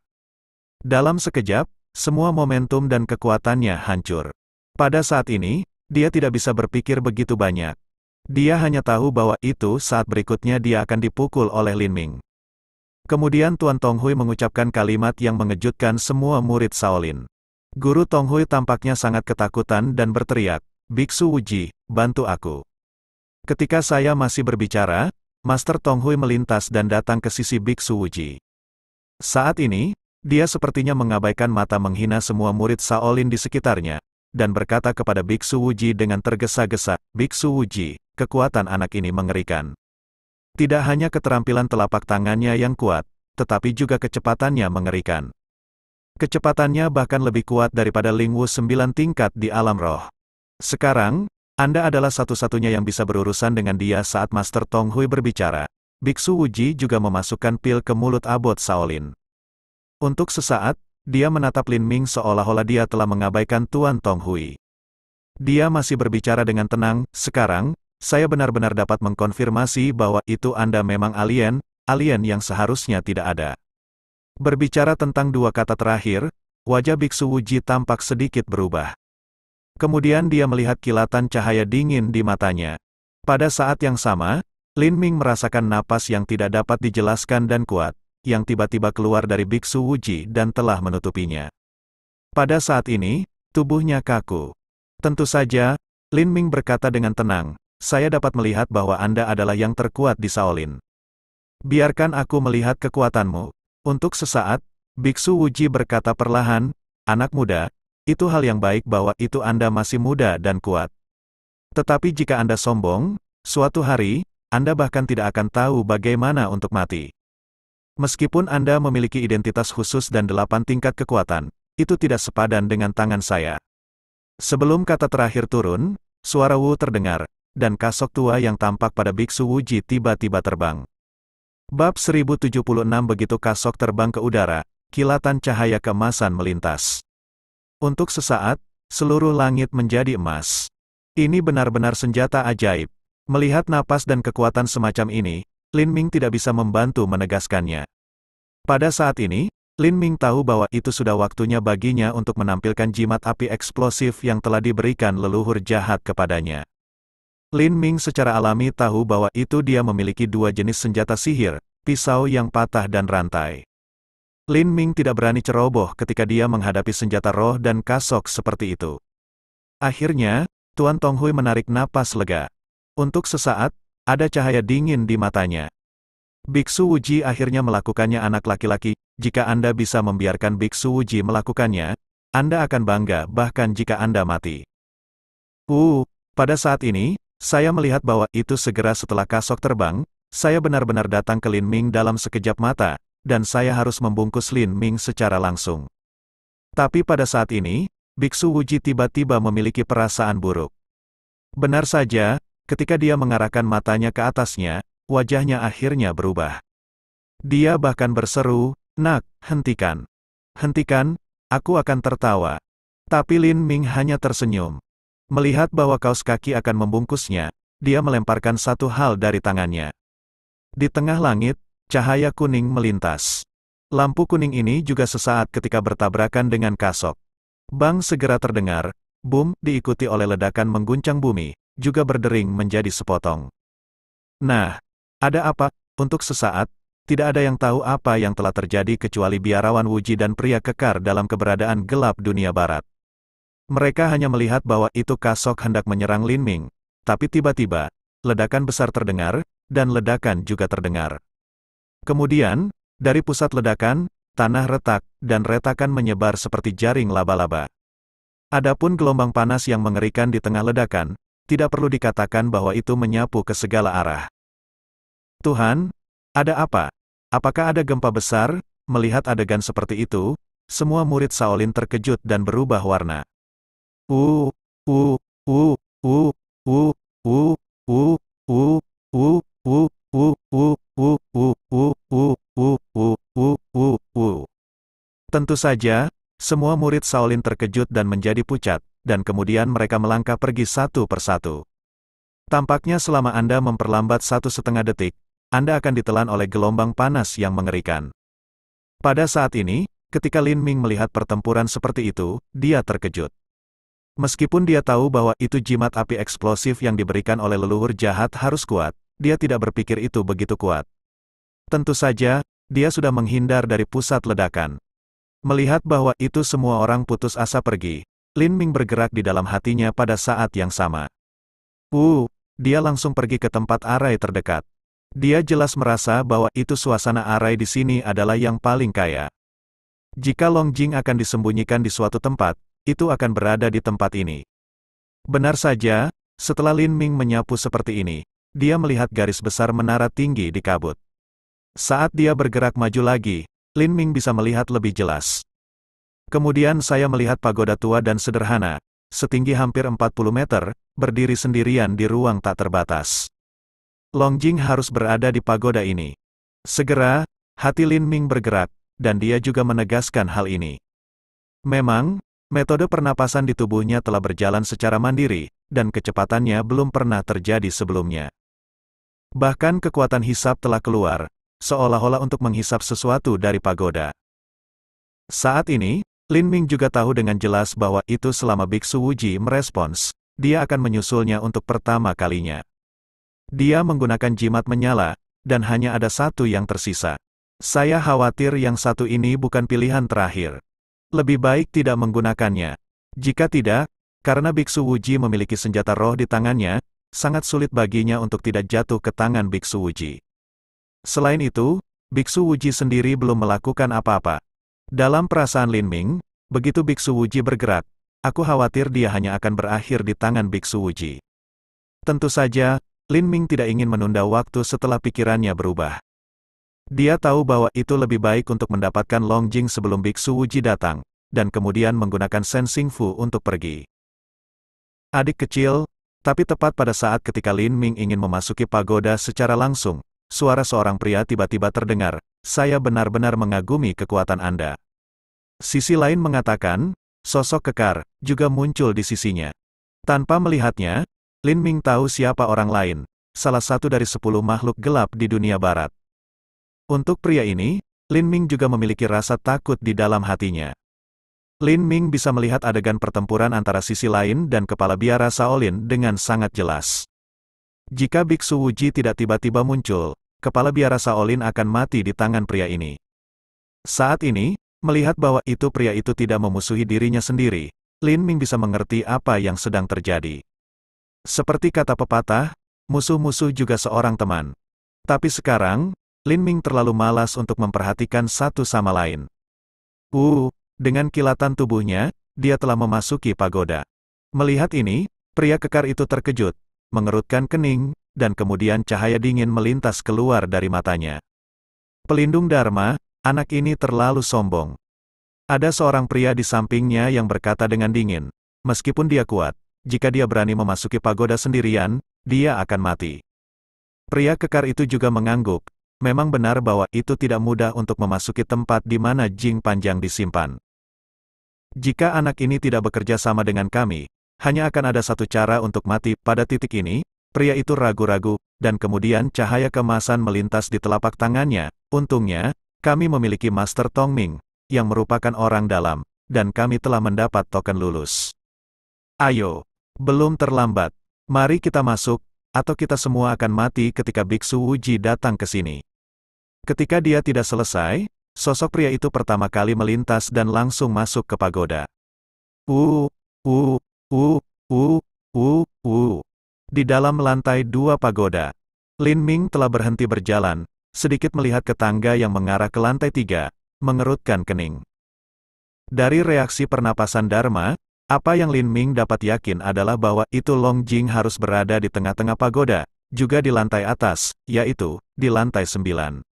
Dalam sekejap, semua momentum dan kekuatannya hancur. Pada saat ini, dia tidak bisa berpikir begitu banyak. Dia hanya tahu bahwa itu saat berikutnya dia akan dipukul oleh Lin Ming. Kemudian Tuan Tong Hui mengucapkan kalimat yang mengejutkan semua murid Shaolin. Guru Tong Hui tampaknya sangat ketakutan dan berteriak, "Biksu Wuji, bantu aku." Ketika saya masih berbicara, Master Tong Hui melintas dan datang ke sisi Biksu Wuji. Saat ini, dia sepertinya mengabaikan mata menghina semua murid Shaolin di sekitarnya, dan berkata kepada Biksu Wuji dengan tergesa-gesa, "Biksu Wuji, kekuatan anak ini mengerikan. Tidak hanya keterampilan telapak tangannya yang kuat, tetapi juga kecepatannya mengerikan. Kecepatannya bahkan lebih kuat daripada Ling Wu 9 tingkat di alam roh. Sekarang, Anda adalah satu-satunya yang bisa berurusan dengan dia." Saat Master Tong Hui berbicara, Biksu Wuji juga memasukkan pil ke mulut Abbot Shaolin. Untuk sesaat, dia menatap Lin Ming seolah-olah dia telah mengabaikan Tuan Tong Hui. Dia masih berbicara dengan tenang, "Sekarang, saya benar-benar dapat mengkonfirmasi bahwa itu Anda memang alien yang seharusnya tidak ada." Berbicara tentang dua kata terakhir, wajah Biksu Wuji tampak sedikit berubah. Kemudian dia melihat kilatan cahaya dingin di matanya. Pada saat yang sama, Lin Ming merasakan napas yang tidak dapat dijelaskan dan kuat, yang tiba-tiba keluar dari Biksu Wuji dan telah menutupinya. Pada saat ini, tubuhnya kaku. Tentu saja, Lin Ming berkata dengan tenang, "Saya dapat melihat bahwa Anda adalah yang terkuat di Shaolin. Biarkan aku melihat kekuatanmu." Untuk sesaat, Biksu Wuji berkata perlahan, "Anak muda, itu hal yang baik bahwa itu Anda masih muda dan kuat. Tetapi jika Anda sombong, suatu hari, Anda bahkan tidak akan tahu bagaimana untuk mati. Meskipun Anda memiliki identitas khusus dan 8 tingkat kekuatan, itu tidak sepadan dengan tangan saya." Sebelum kata terakhir turun, suara Wu terdengar, dan kasok tua yang tampak pada Biksu Wuji tiba-tiba terbang. Bab 1076. Begitu kasok terbang ke udara, kilatan cahaya keemasan melintas. Untuk sesaat, seluruh langit menjadi emas. Ini benar-benar senjata ajaib. Melihat napas dan kekuatan semacam ini, Lin Ming tidak bisa membantu menegaskannya. Pada saat ini, Lin Ming tahu bahwa itu sudah waktunya baginya untuk menampilkan jimat api eksplosif yang telah diberikan leluhur jahat kepadanya. Lin Ming secara alami tahu bahwa itu dia memiliki dua jenis senjata sihir, pisau yang patah dan rantai. Lin Ming tidak berani ceroboh ketika dia menghadapi senjata roh dan kasok seperti itu. Akhirnya, Tuan Tong Hui menarik napas lega. Untuk sesaat, ada cahaya dingin di matanya. Biksu Wuji akhirnya melakukannya. Anak laki-laki, jika Anda bisa membiarkan Biksu Wuji melakukannya, Anda akan bangga bahkan jika Anda mati. Pada saat ini, saya melihat bahwa itu segera setelah kasok terbang, saya benar-benar datang ke Lin Ming dalam sekejap mata, dan saya harus membungkus Lin Ming secara langsung. Tapi pada saat ini, Biksu Wuji tiba-tiba memiliki perasaan buruk. Benar saja, ketika dia mengarahkan matanya ke atasnya, wajahnya akhirnya berubah. Dia bahkan berseru, "Nak, hentikan. Hentikan, aku akan tertawa." Tapi Lin Ming hanya tersenyum. Melihat bahwa kaos kaki akan membungkusnya, dia melemparkan satu hal dari tangannya. Di tengah langit, cahaya kuning melintas. Lampu kuning ini juga sesaat ketika bertabrakan dengan kasok. Bang segera terdengar, boom, diikuti oleh ledakan mengguncang bumi, juga berdering menjadi sepotong. Nah, ada apa? Untuk sesaat, tidak ada yang tahu apa yang telah terjadi kecuali biarawan Wuji dan pria kekar dalam keberadaan gelap dunia barat. Mereka hanya melihat bahwa itu Kasok hendak menyerang Lin Ming, tapi tiba-tiba, ledakan besar terdengar, dan ledakan juga terdengar. Kemudian, dari pusat ledakan, tanah retak, dan retakan menyebar seperti jaring laba-laba. Adapun gelombang panas yang mengerikan di tengah ledakan, tidak perlu dikatakan bahwa itu menyapu ke segala arah. Tuhan, ada apa? Apakah ada gempa besar? Melihat adegan seperti itu, semua murid Shaolin terkejut dan berubah warna. Uh, uh, uh, uh, uh, uh, uh, uh, uh, uh, uh, uh, uh, Tentu saja, semua murid Shaolin terkejut dan menjadi pucat, dan kemudian mereka melangkah pergi satu persatu. Tampaknya selama Anda memperlambat 1,5 detik, Anda akan ditelan oleh gelombang panas yang mengerikan. Pada saat ini, ketika Lin Ming melihat pertempuran seperti itu, dia terkejut. Meskipun dia tahu bahwa itu jimat api eksplosif yang diberikan oleh leluhur jahat harus kuat, dia tidak berpikir itu begitu kuat. Tentu saja, dia sudah menghindar dari pusat ledakan. Melihat bahwa itu semua orang putus asa pergi, Lin Ming bergerak di dalam hatinya pada saat yang sama. Dia langsung pergi ke tempat arai terdekat. Dia jelas merasa bahwa itu suasana arai di sini adalah yang paling kaya. Jika Long Jing akan disembunyikan di suatu tempat, itu akan berada di tempat ini. Benar saja, setelah Lin Ming menyapu seperti ini, dia melihat garis besar menara tinggi di kabut. Saat dia bergerak maju lagi, Lin Ming bisa melihat lebih jelas. Kemudian saya melihat pagoda tua dan sederhana, setinggi hampir 40 meter, berdiri sendirian di ruang tak terbatas. Long Jing harus berada di pagoda ini. Segera, hati Lin Ming bergerak, dan dia juga menegaskan hal ini. Memang, metode pernapasan di tubuhnya telah berjalan secara mandiri, dan kecepatannya belum pernah terjadi sebelumnya. Bahkan kekuatan hisap telah keluar, seolah-olah untuk menghisap sesuatu dari pagoda. Saat ini, Lin Ming juga tahu dengan jelas bahwa itu selama Biksu Wuji merespons, dia akan menyusulnya untuk pertama kalinya. Dia menggunakan jimat menyala, dan hanya ada satu yang tersisa. Saya khawatir yang satu ini bukan pilihan terakhir. Lebih baik tidak menggunakannya. Jika tidak, karena Biksu Wuji memiliki senjata roh di tangannya, sangat sulit baginya untuk tidak jatuh ke tangan Biksu Wuji. Selain itu, Biksu Wuji sendiri belum melakukan apa-apa. Dalam perasaan Lin Ming, begitu Biksu Wuji bergerak, aku khawatir dia hanya akan berakhir di tangan Biksu Wuji. Tentu saja, Lin Ming tidak ingin menunda waktu setelah pikirannya berubah. Dia tahu bahwa itu lebih baik untuk mendapatkan Long Jing sebelum Biksu Wuji datang, dan kemudian menggunakan Sensing Fu untuk pergi. Adik kecil, tapi tepat pada saat ketika Lin Ming ingin memasuki pagoda secara langsung, suara seorang pria tiba-tiba terdengar, saya benar-benar mengagumi kekuatan Anda. Sisi lain mengatakan, sosok kekar, juga muncul di sisinya. Tanpa melihatnya, Lin Ming tahu siapa orang lain, salah satu dari 10 makhluk gelap di dunia barat. Untuk pria ini, Lin Ming juga memiliki rasa takut di dalam hatinya. Lin Ming bisa melihat adegan pertempuran antara sisi lain dan kepala biara Shaolin dengan sangat jelas. Jika Biksu Wuji tidak tiba-tiba muncul, kepala biara Shaolin akan mati di tangan pria ini. Saat ini, melihat bahwa itu pria itu tidak memusuhi dirinya sendiri, Lin Ming bisa mengerti apa yang sedang terjadi. Seperti kata pepatah, musuh-musuh juga seorang teman. Tapi sekarang, Lin Ming terlalu malas untuk memperhatikan satu sama lain. Dengan kilatan tubuhnya, dia telah memasuki pagoda. Melihat ini, pria kekar itu terkejut, mengerutkan kening, dan kemudian cahaya dingin melintas keluar dari matanya. Pelindung Dharma, anak ini terlalu sombong. Ada seorang pria di sampingnya yang berkata dengan dingin, meskipun dia kuat, jika dia berani memasuki pagoda sendirian, dia akan mati. Pria kekar itu juga mengangguk. Memang benar bahwa itu tidak mudah untuk memasuki tempat di mana Jing Panjang disimpan. Jika anak ini tidak bekerja sama dengan kami, hanya akan ada satu cara untuk mati. Pada titik ini, pria itu ragu-ragu, dan kemudian cahaya keemasan melintas di telapak tangannya. Untungnya, kami memiliki Master Tongming, yang merupakan orang dalam, dan kami telah mendapat token lulus. Ayo, belum terlambat. Mari kita masuk, atau kita semua akan mati ketika Biksu Wuji datang ke sini. Ketika dia tidak selesai, sosok pria itu pertama kali melintas dan langsung masuk ke pagoda. uh, uh, uh, uh, Di dalam lantai 2 pagoda, Lin Ming telah berhenti berjalan, sedikit melihat ke tangga yang mengarah ke lantai 3, mengerutkan kening. Dari reaksi pernapasan Dharma, apa yang Lin Ming dapat yakin adalah bahwa itu Long Jing harus berada di tengah-tengah pagoda, juga di lantai atas, yaitu, di lantai 9.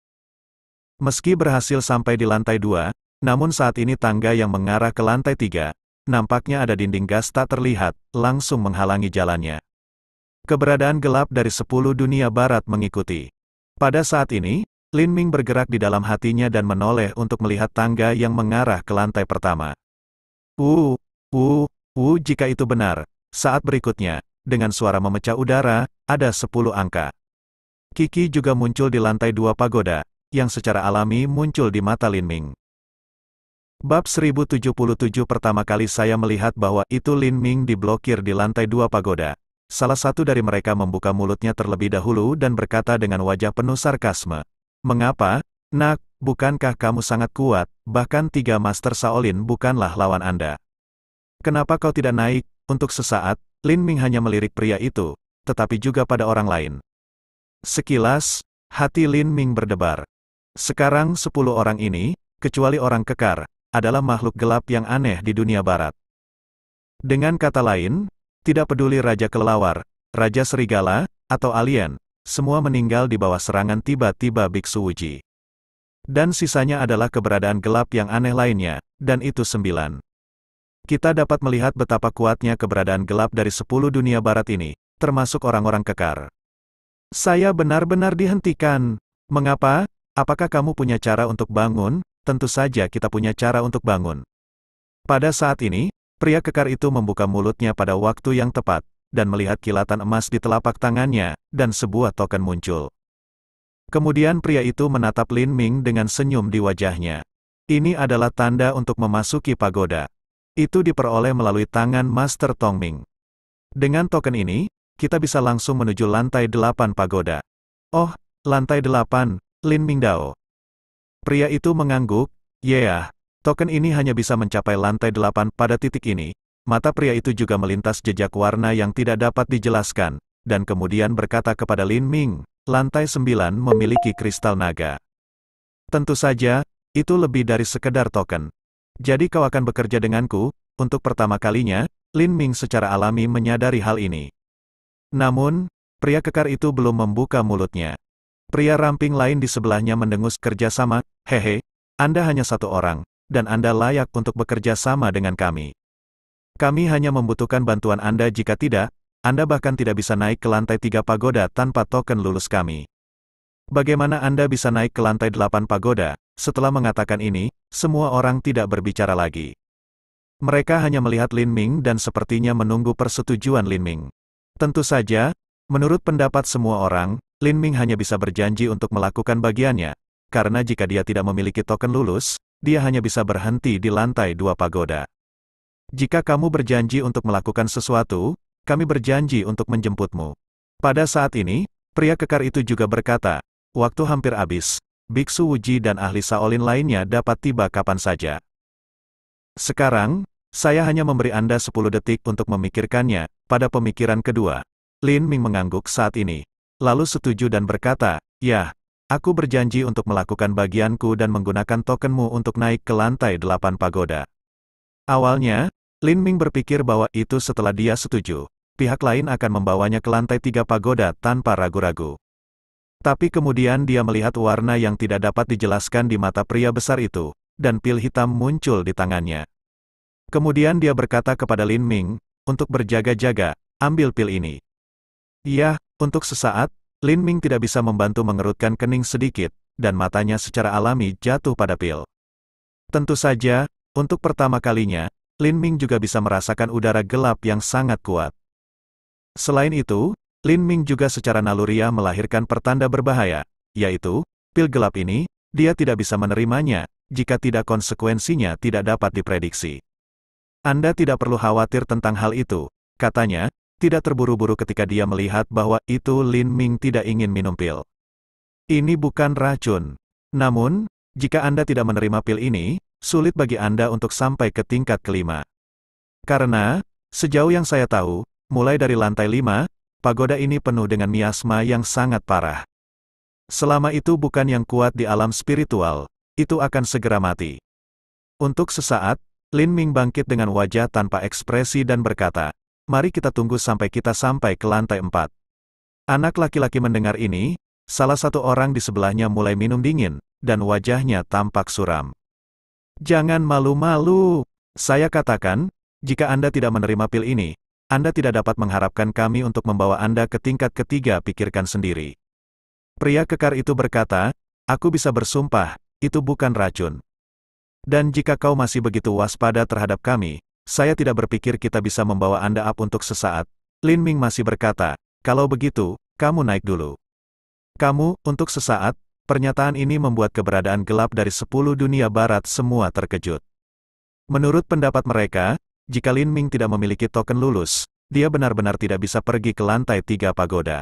Meski berhasil sampai di lantai 2, namun saat ini tangga yang mengarah ke lantai 3, nampaknya ada dinding gas tak terlihat, langsung menghalangi jalannya. Keberadaan gelap dari 10 dunia barat mengikuti. Pada saat ini, Lin Ming bergerak di dalam hatinya dan menoleh untuk melihat tangga yang mengarah ke lantai pertama. Jika itu benar, saat berikutnya, dengan suara memecah udara, ada 10 angka. Kiki juga muncul di lantai 2 pagoda, yang secara alami muncul di mata Lin Ming. Bab 1077 pertama kali saya melihat bahwa itu Lin Ming diblokir di lantai 2 pagoda. Salah satu dari mereka membuka mulutnya terlebih dahulu dan berkata dengan wajah penuh sarkasme. Mengapa, nak, bukankah kamu sangat kuat, bahkan 3 Master Shaolin bukanlah lawan Anda. Kenapa kau tidak naik? Untuk sesaat, Lin Ming hanya melirik pria itu, tetapi juga pada orang lain. Sekilas, hati Lin Ming berdebar. Sekarang 10 orang ini, kecuali orang kekar, adalah makhluk gelap yang aneh di dunia barat. Dengan kata lain, tidak peduli Raja Kelelawar, Raja Serigala, atau alien, semua meninggal di bawah serangan tiba-tiba Biksu Wuji. Dan sisanya adalah keberadaan gelap yang aneh lainnya, dan itu 9. Kita dapat melihat betapa kuatnya keberadaan gelap dari 10 dunia barat ini, termasuk orang-orang kekar. Saya benar-benar dihentikan. Mengapa? Apakah kamu punya cara untuk bangun? Tentu saja kita punya cara untuk bangun. Pada saat ini, pria kekar itu membuka mulutnya pada waktu yang tepat, dan melihat kilatan emas di telapak tangannya, dan sebuah token muncul. Kemudian pria itu menatap Lin Ming dengan senyum di wajahnya. Ini adalah tanda untuk memasuki pagoda. Itu diperoleh melalui tangan Master Tong Ming. Dengan token ini, kita bisa langsung menuju lantai 8 pagoda. Oh, lantai 8, Lin Ming Dao. Pria itu mengangguk, token ini hanya bisa mencapai lantai 8 pada titik ini. Mata pria itu juga melintas jejak warna yang tidak dapat dijelaskan, dan kemudian berkata kepada Lin Ming, lantai 9 memiliki kristal naga. Tentu saja, itu lebih dari sekedar token. Jadi kau akan bekerja denganku. Untuk pertama kalinya, Lin Ming secara alami menyadari hal ini. Namun, pria kekar itu belum membuka mulutnya. Pria ramping lain di sebelahnya mendengus kerjasama. Hehe, Anda hanya 1 orang, dan Anda layak untuk bekerja sama dengan kami. Kami hanya membutuhkan bantuan Anda. Jika tidak, Anda bahkan tidak bisa naik ke lantai 3 pagoda tanpa token lulus kami. Bagaimana Anda bisa naik ke lantai 8 pagoda? Setelah mengatakan ini, semua orang tidak berbicara lagi. Mereka hanya melihat Lin Ming dan sepertinya menunggu persetujuan Lin Ming. Tentu saja, menurut pendapat semua orang, Lin Ming hanya bisa berjanji untuk melakukan bagiannya, karena jika dia tidak memiliki token lulus, dia hanya bisa berhenti di lantai 2 pagoda. Jika kamu berjanji untuk melakukan sesuatu, kami berjanji untuk menjemputmu. Pada saat ini, pria kekar itu juga berkata, waktu hampir habis, Biksu Wuji dan ahli Shaolin lainnya dapat tiba kapan saja. Sekarang, saya hanya memberi Anda 10 detik untuk memikirkannya. Pada pemikiran kedua, Lin Ming mengangguk saat ini, lalu setuju dan berkata, ya, aku berjanji untuk melakukan bagianku dan menggunakan tokenmu untuk naik ke lantai 8 pagoda. Awalnya, Lin Ming berpikir bahwa itu setelah dia setuju, pihak lain akan membawanya ke lantai 3 pagoda tanpa ragu-ragu. Tapi kemudian dia melihat warna yang tidak dapat dijelaskan di mata pria besar itu, dan pil hitam muncul di tangannya. Kemudian dia berkata kepada Lin Ming, untuk berjaga-jaga, ambil pil ini. Ya, untuk sesaat, Lin Ming tidak bisa membantu mengerutkan kening sedikit, dan matanya secara alami jatuh pada pil. Tentu saja, untuk pertama kalinya, Lin Ming juga bisa merasakan udara gelap yang sangat kuat. Selain itu, Lin Ming juga secara naluriah melahirkan pertanda berbahaya, yaitu, pil gelap ini, dia tidak bisa menerimanya, jika tidak konsekuensinya tidak dapat diprediksi. Anda tidak perlu khawatir tentang hal itu, katanya, tidak terburu-buru ketika dia melihat bahwa itu Lin Ming tidak ingin minum pil. Ini bukan racun. Namun, jika Anda tidak menerima pil ini, sulit bagi Anda untuk sampai ke tingkat kelima. Karena, sejauh yang saya tahu, mulai dari lantai 5, pagoda ini penuh dengan miasma yang sangat parah. Selama itu bukan yang kuat di alam spiritual, itu akan segera mati. Untuk sesaat, Lin Ming bangkit dengan wajah tanpa ekspresi dan berkata, "Mari kita tunggu sampai kita sampai ke lantai 4. Anak laki-laki mendengar ini, salah satu orang di sebelahnya mulai minum dingin, dan wajahnya tampak suram. "Jangan malu-malu," saya katakan, "jika Anda tidak menerima pil ini, Anda tidak dapat mengharapkan kami untuk membawa Anda ke tingkat ketiga, pikirkan sendiri." Pria kekar itu berkata, "Aku bisa bersumpah, itu bukan racun. Dan jika kau masih begitu waspada terhadap kami, saya tidak berpikir kita bisa membawa Anda up untuk sesaat." Lin Ming masih berkata, "Kalau begitu, kamu naik dulu." Kamu, untuk sesaat, pernyataan ini membuat keberadaan gelap dari 10 dunia barat semua terkejut. Menurut pendapat mereka, jika Lin Ming tidak memiliki token lulus, dia benar-benar tidak bisa pergi ke lantai 3 pagoda.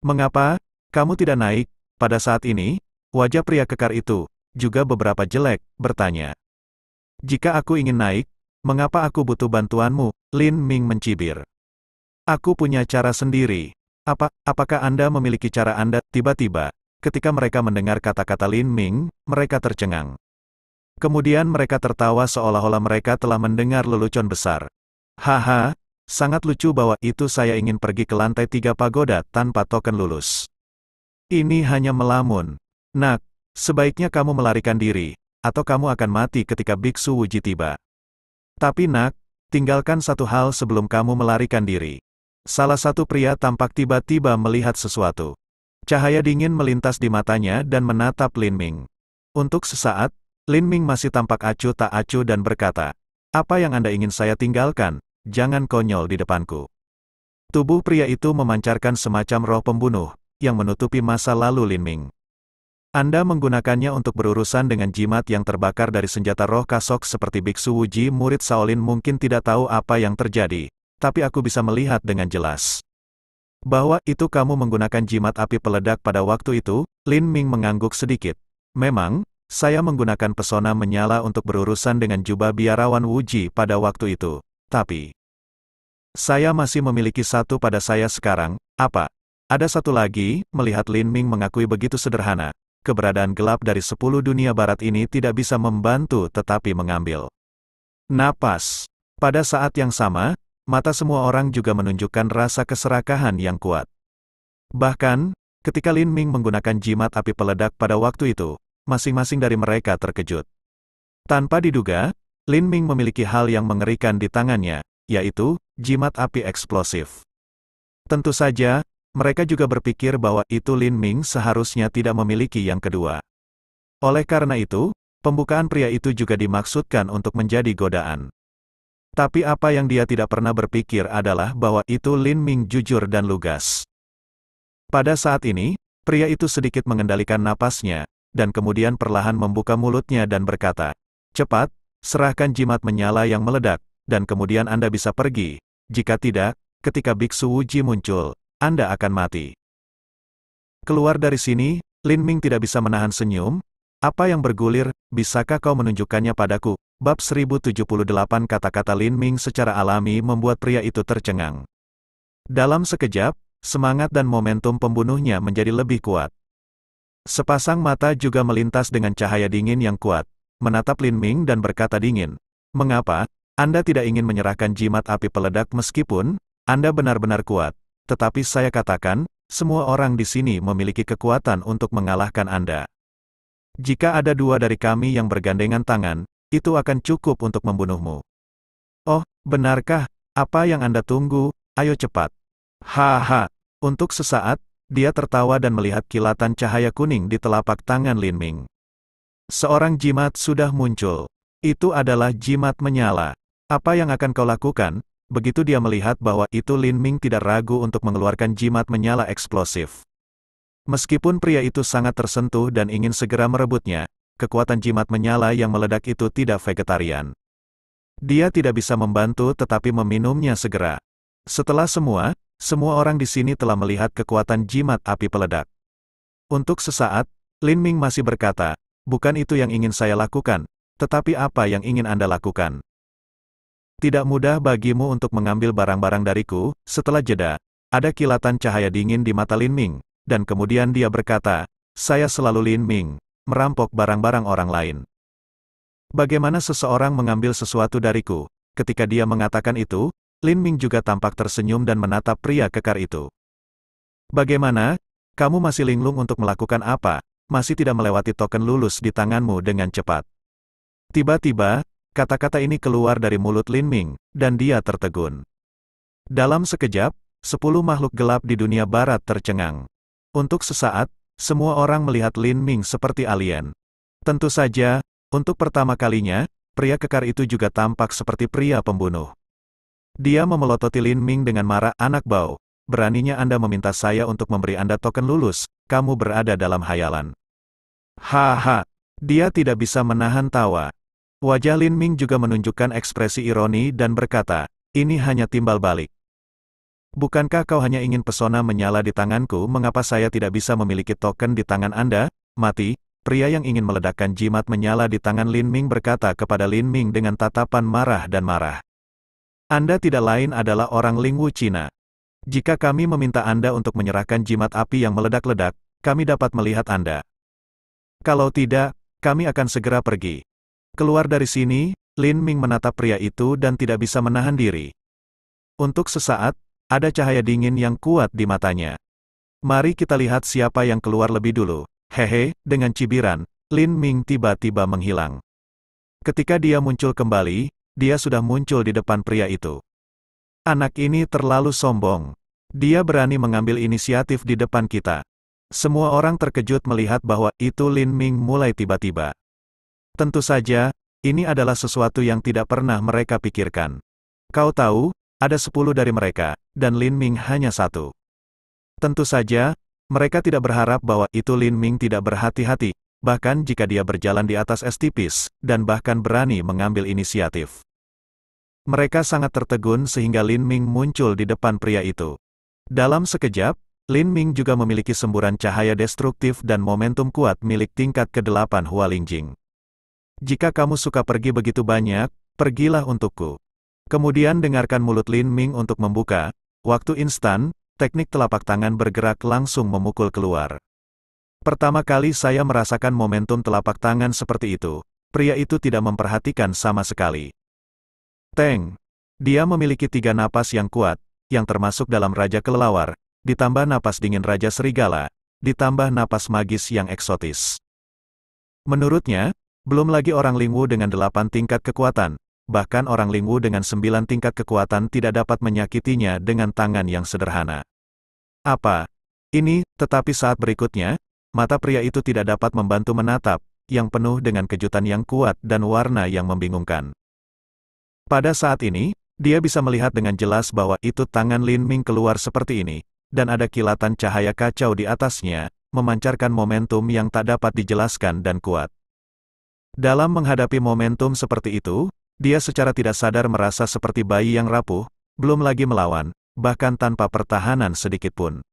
"Mengapa kamu tidak naik?" Pada saat ini, wajah pria kekar itu, juga beberapa jelek, bertanya. "Jika aku ingin naik, mengapa aku butuh bantuanmu?" Lin Ming mencibir. "Aku punya cara sendiri." Apakah Anda memiliki cara Anda?" Tiba-tiba, ketika mereka mendengar kata-kata Lin Ming, mereka tercengang. Kemudian mereka tertawa seolah-olah mereka telah mendengar lelucon besar. "Haha, sangat lucu bahwa itu saya ingin pergi ke lantai 3 pagoda tanpa token lulus. Ini hanya melamun. Nak, sebaiknya kamu melarikan diri, atau kamu akan mati ketika Biksu Wuji tiba. Tapi nak, tinggalkan satu hal sebelum kamu melarikan diri." Salah satu pria tampak tiba-tiba melihat sesuatu. Cahaya dingin melintas di matanya dan menatap Lin Ming. Untuk sesaat, Lin Ming masih tampak acuh tak acuh dan berkata, "Apa yang Anda ingin saya tinggalkan? Jangan konyol di depanku." Tubuh pria itu memancarkan semacam roh pembunuh, yang menutupi masa lalu Lin Ming. "Anda menggunakannya untuk berurusan dengan jimat yang terbakar dari senjata roh kasok seperti Biksu Wuji." Murid Shaolin mungkin tidak tahu apa yang terjadi, tapi aku bisa melihat dengan jelas bahwa itu kamu menggunakan jimat api peledak pada waktu itu. Lin Ming mengangguk sedikit. "Memang, saya menggunakan pesona menyala untuk berurusan dengan jubah biarawan Wuji pada waktu itu. Tapi, saya masih memiliki satu pada saya sekarang." "Apa? Ada satu lagi?" Melihat Lin Ming mengakui begitu sederhana, keberadaan gelap dari 10 dunia barat ini tidak bisa membantu tetapi mengambil napas. Pada saat yang sama, mata semua orang juga menunjukkan rasa keserakahan yang kuat. Bahkan, ketika Lin Ming menggunakan jimat api peledak pada waktu itu, masing-masing dari mereka terkejut. Tanpa diduga, Lin Ming memiliki hal yang mengerikan di tangannya, yaitu jimat api eksplosif. Tentu saja, mereka juga berpikir bahwa itu Lin Ming seharusnya tidak memiliki yang kedua. Oleh karena itu, pembukaan pria itu juga dimaksudkan untuk menjadi godaan. Tapi apa yang dia tidak pernah berpikir adalah bahwa itu Lin Ming jujur dan lugas. Pada saat ini, pria itu sedikit mengendalikan napasnya, dan kemudian perlahan membuka mulutnya dan berkata, "Cepat, serahkan jimat menyala yang meledak, dan kemudian Anda bisa pergi. Jika tidak, ketika Biksu Wuji muncul, Anda akan mati." Keluar dari sini, Lin Ming tidak bisa menahan senyum. "Apa yang bergulir, bisakah kau menunjukkannya padaku?" Bab 1078. Kata-kata Lin Ming secara alami membuat pria itu tercengang. Dalam sekejap, semangat dan momentum pembunuhnya menjadi lebih kuat. Sepasang mata juga melintas dengan cahaya dingin yang kuat, menatap Lin Ming dan berkata dingin, "Mengapa Anda tidak ingin menyerahkan jimat api peledak meskipun Anda benar-benar kuat? Tetapi saya katakan, semua orang di sini memiliki kekuatan untuk mengalahkan Anda. Jika ada 2 dari kami yang bergandengan tangan, itu akan cukup untuk membunuhmu." "Oh, benarkah? Apa yang Anda tunggu? Ayo cepat." Haha. Untuk sesaat, dia tertawa dan melihat kilatan cahaya kuning di telapak tangan Lin Ming. Seorang jimat sudah muncul. Itu adalah jimat menyala. "Apa yang akan kau lakukan?" Begitu dia melihat bahwa itu Lin Ming tidak ragu untuk mengeluarkan jimat menyala eksplosif. Meskipun pria itu sangat tersentuh dan ingin segera merebutnya, kekuatan jimat menyala yang meledak itu tidak vegetarian. Dia tidak bisa membantu tetapi meminumnya segera. Setelah semua orang di sini telah melihat kekuatan jimat api peledak. Untuk sesaat, Lin Ming masih berkata, bukan itu yang ingin saya lakukan, tetapi apa yang ingin Anda lakukan? Tidak mudah bagimu untuk mengambil barang-barang dariku. Setelah jeda, ada kilatan cahaya dingin di mata Lin Ming, dan kemudian dia berkata, saya selalu Lin Ming, merampok barang-barang orang lain. Bagaimana seseorang mengambil sesuatu dariku? Ketika dia mengatakan itu, Lin Ming juga tampak tersenyum dan menatap pria kekar itu. Bagaimana? Kamu masih linglung untuk melakukan apa? Masih tidak melewati token lulus di tanganmu dengan cepat. Tiba-tiba, kata-kata ini keluar dari mulut Lin Ming, dan dia tertegun. Dalam sekejap, 10 makhluk gelap di dunia barat tercengang. Untuk sesaat, semua orang melihat Lin Ming seperti alien. Tentu saja, untuk pertama kalinya, pria kekar itu juga tampak seperti pria pembunuh. Dia memelototi Lin Ming dengan marah, anak bau. Beraninya Anda meminta saya untuk memberi Anda token lulus, kamu berada dalam hayalan. Haha, dia tidak bisa menahan tawa. Wajah Lin Ming juga menunjukkan ekspresi ironi dan berkata, ini hanya timbal balik. Bukankah kau hanya ingin pesona menyala di tanganku? Mengapa saya tidak bisa memiliki token di tangan Anda? Mati, pria yang ingin meledakkan jimat menyala di tangan Lin Ming berkata kepada Lin Ming dengan tatapan marah dan marah. Anda tidak lain adalah orang Lingwu Cina. Jika kami meminta Anda untuk menyerahkan jimat api yang meledak-ledak, kami dapat melihat Anda. Kalau tidak, kami akan segera pergi. Keluar dari sini, Lin Ming menatap pria itu dan tidak bisa menahan diri. Untuk sesaat, ada cahaya dingin yang kuat di matanya. Mari kita lihat siapa yang keluar lebih dulu. Hehe, dengan cibiran, Lin Ming tiba-tiba menghilang. Ketika dia muncul kembali, dia sudah muncul di depan pria itu. Anak ini terlalu sombong. Dia berani mengambil inisiatif di depan kita. Semua orang terkejut melihat bahwa itu Lin Ming mulai tiba-tiba. Tentu saja, ini adalah sesuatu yang tidak pernah mereka pikirkan. Kau tahu, ada 10 dari mereka, dan Lin Ming hanya 1. Tentu saja, mereka tidak berharap bahwa itu Lin Ming tidak berhati-hati, bahkan jika dia berjalan di atas es tipis, dan bahkan berani mengambil inisiatif. Mereka sangat tertegun sehingga Lin Ming muncul di depan pria itu. Dalam sekejap, Lin Ming juga memiliki semburan cahaya destruktif dan momentum kuat milik tingkat ke-8 Hualingjing. Jika kamu suka pergi begitu banyak, pergilah untukku. Kemudian dengarkan mulut Lin Ming untuk membuka. Waktu instan, teknik telapak tangan bergerak langsung memukul keluar. Pertama kali saya merasakan momentum telapak tangan seperti itu. Pria itu tidak memperhatikan sama sekali. Teng. Dia memiliki 3 napas yang kuat, yang termasuk dalam Raja Kelelawar, ditambah napas dingin Raja Serigala, ditambah napas magis yang eksotis. Menurutnya, belum lagi orang Lingwu dengan 8 tingkat kekuatan, bahkan orang Lingwu dengan 9 tingkat kekuatan tidak dapat menyakitinya dengan tangan yang sederhana. Apa? Ini, tetapi saat berikutnya, mata pria itu tidak dapat membantu menatap, yang penuh dengan kejutan yang kuat dan warna yang membingungkan. Pada saat ini, dia bisa melihat dengan jelas bahwa itu tangan Lin Ming keluar seperti ini, dan ada kilatan cahaya kacau di atasnya, memancarkan momentum yang tak dapat dijelaskan dan kuat. Dalam menghadapi momentum seperti itu, dia secara tidak sadar merasa seperti bayi yang rapuh, belum lagi melawan, bahkan tanpa pertahanan sedikit pun.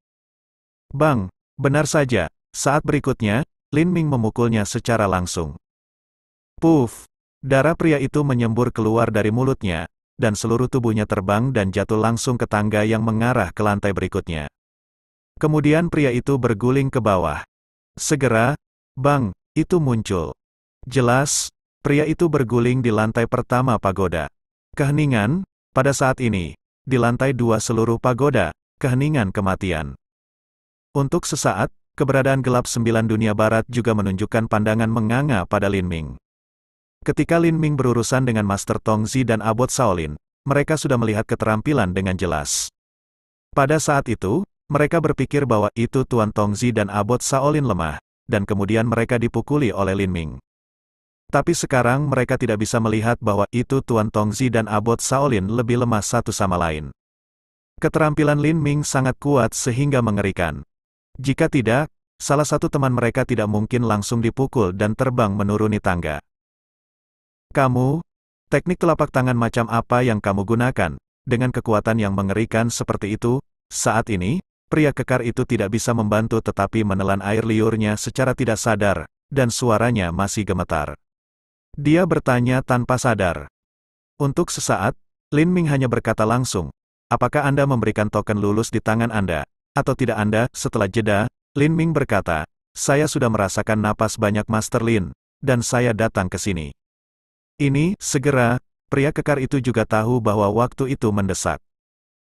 Bang, benar saja, saat berikutnya, Lin Ming memukulnya secara langsung. Puff, darah pria itu menyembur keluar dari mulutnya, dan seluruh tubuhnya terbang dan jatuh langsung ke tangga yang mengarah ke lantai berikutnya. Kemudian pria itu berguling ke bawah. Segera, bang, itu muncul. Jelas, pria itu berguling di lantai pertama pagoda. Keheningan, pada saat ini, di lantai 2 seluruh pagoda, keheningan kematian. Untuk sesaat, keberadaan gelap 9 dunia barat juga menunjukkan pandangan menganga pada Lin Ming. Ketika Lin Ming berurusan dengan Master Tongzi dan Abbot Shaolin, mereka sudah melihat keterampilan dengan jelas. Pada saat itu, mereka berpikir bahwa itu Tuan Tongzi dan Abbot Shaolin lemah, dan kemudian mereka dipukuli oleh Lin Ming. Tapi sekarang mereka tidak bisa melihat bahwa itu Tuan Tongzi dan Abbot Shaolin lebih lemah satu sama lain. Keterampilan Lin Ming sangat kuat sehingga mengerikan. Jika tidak, salah satu teman mereka tidak mungkin langsung dipukul dan terbang menuruni tangga. Kamu, teknik telapak tangan macam apa yang kamu gunakan, dengan kekuatan yang mengerikan seperti itu? Saat ini, pria kekar itu tidak bisa membantu tetapi menelan air liurnya secara tidak sadar, dan suaranya masih gemetar. Dia bertanya tanpa sadar. Untuk sesaat, Lin Ming hanya berkata langsung, apakah Anda memberikan token lulus di tangan Anda, atau tidak Anda? Setelah jeda, Lin Ming berkata, saya sudah merasakan napas banyak Master Lin, dan saya datang ke sini. Ini, segera, pria kekar itu juga tahu bahwa waktu itu mendesak.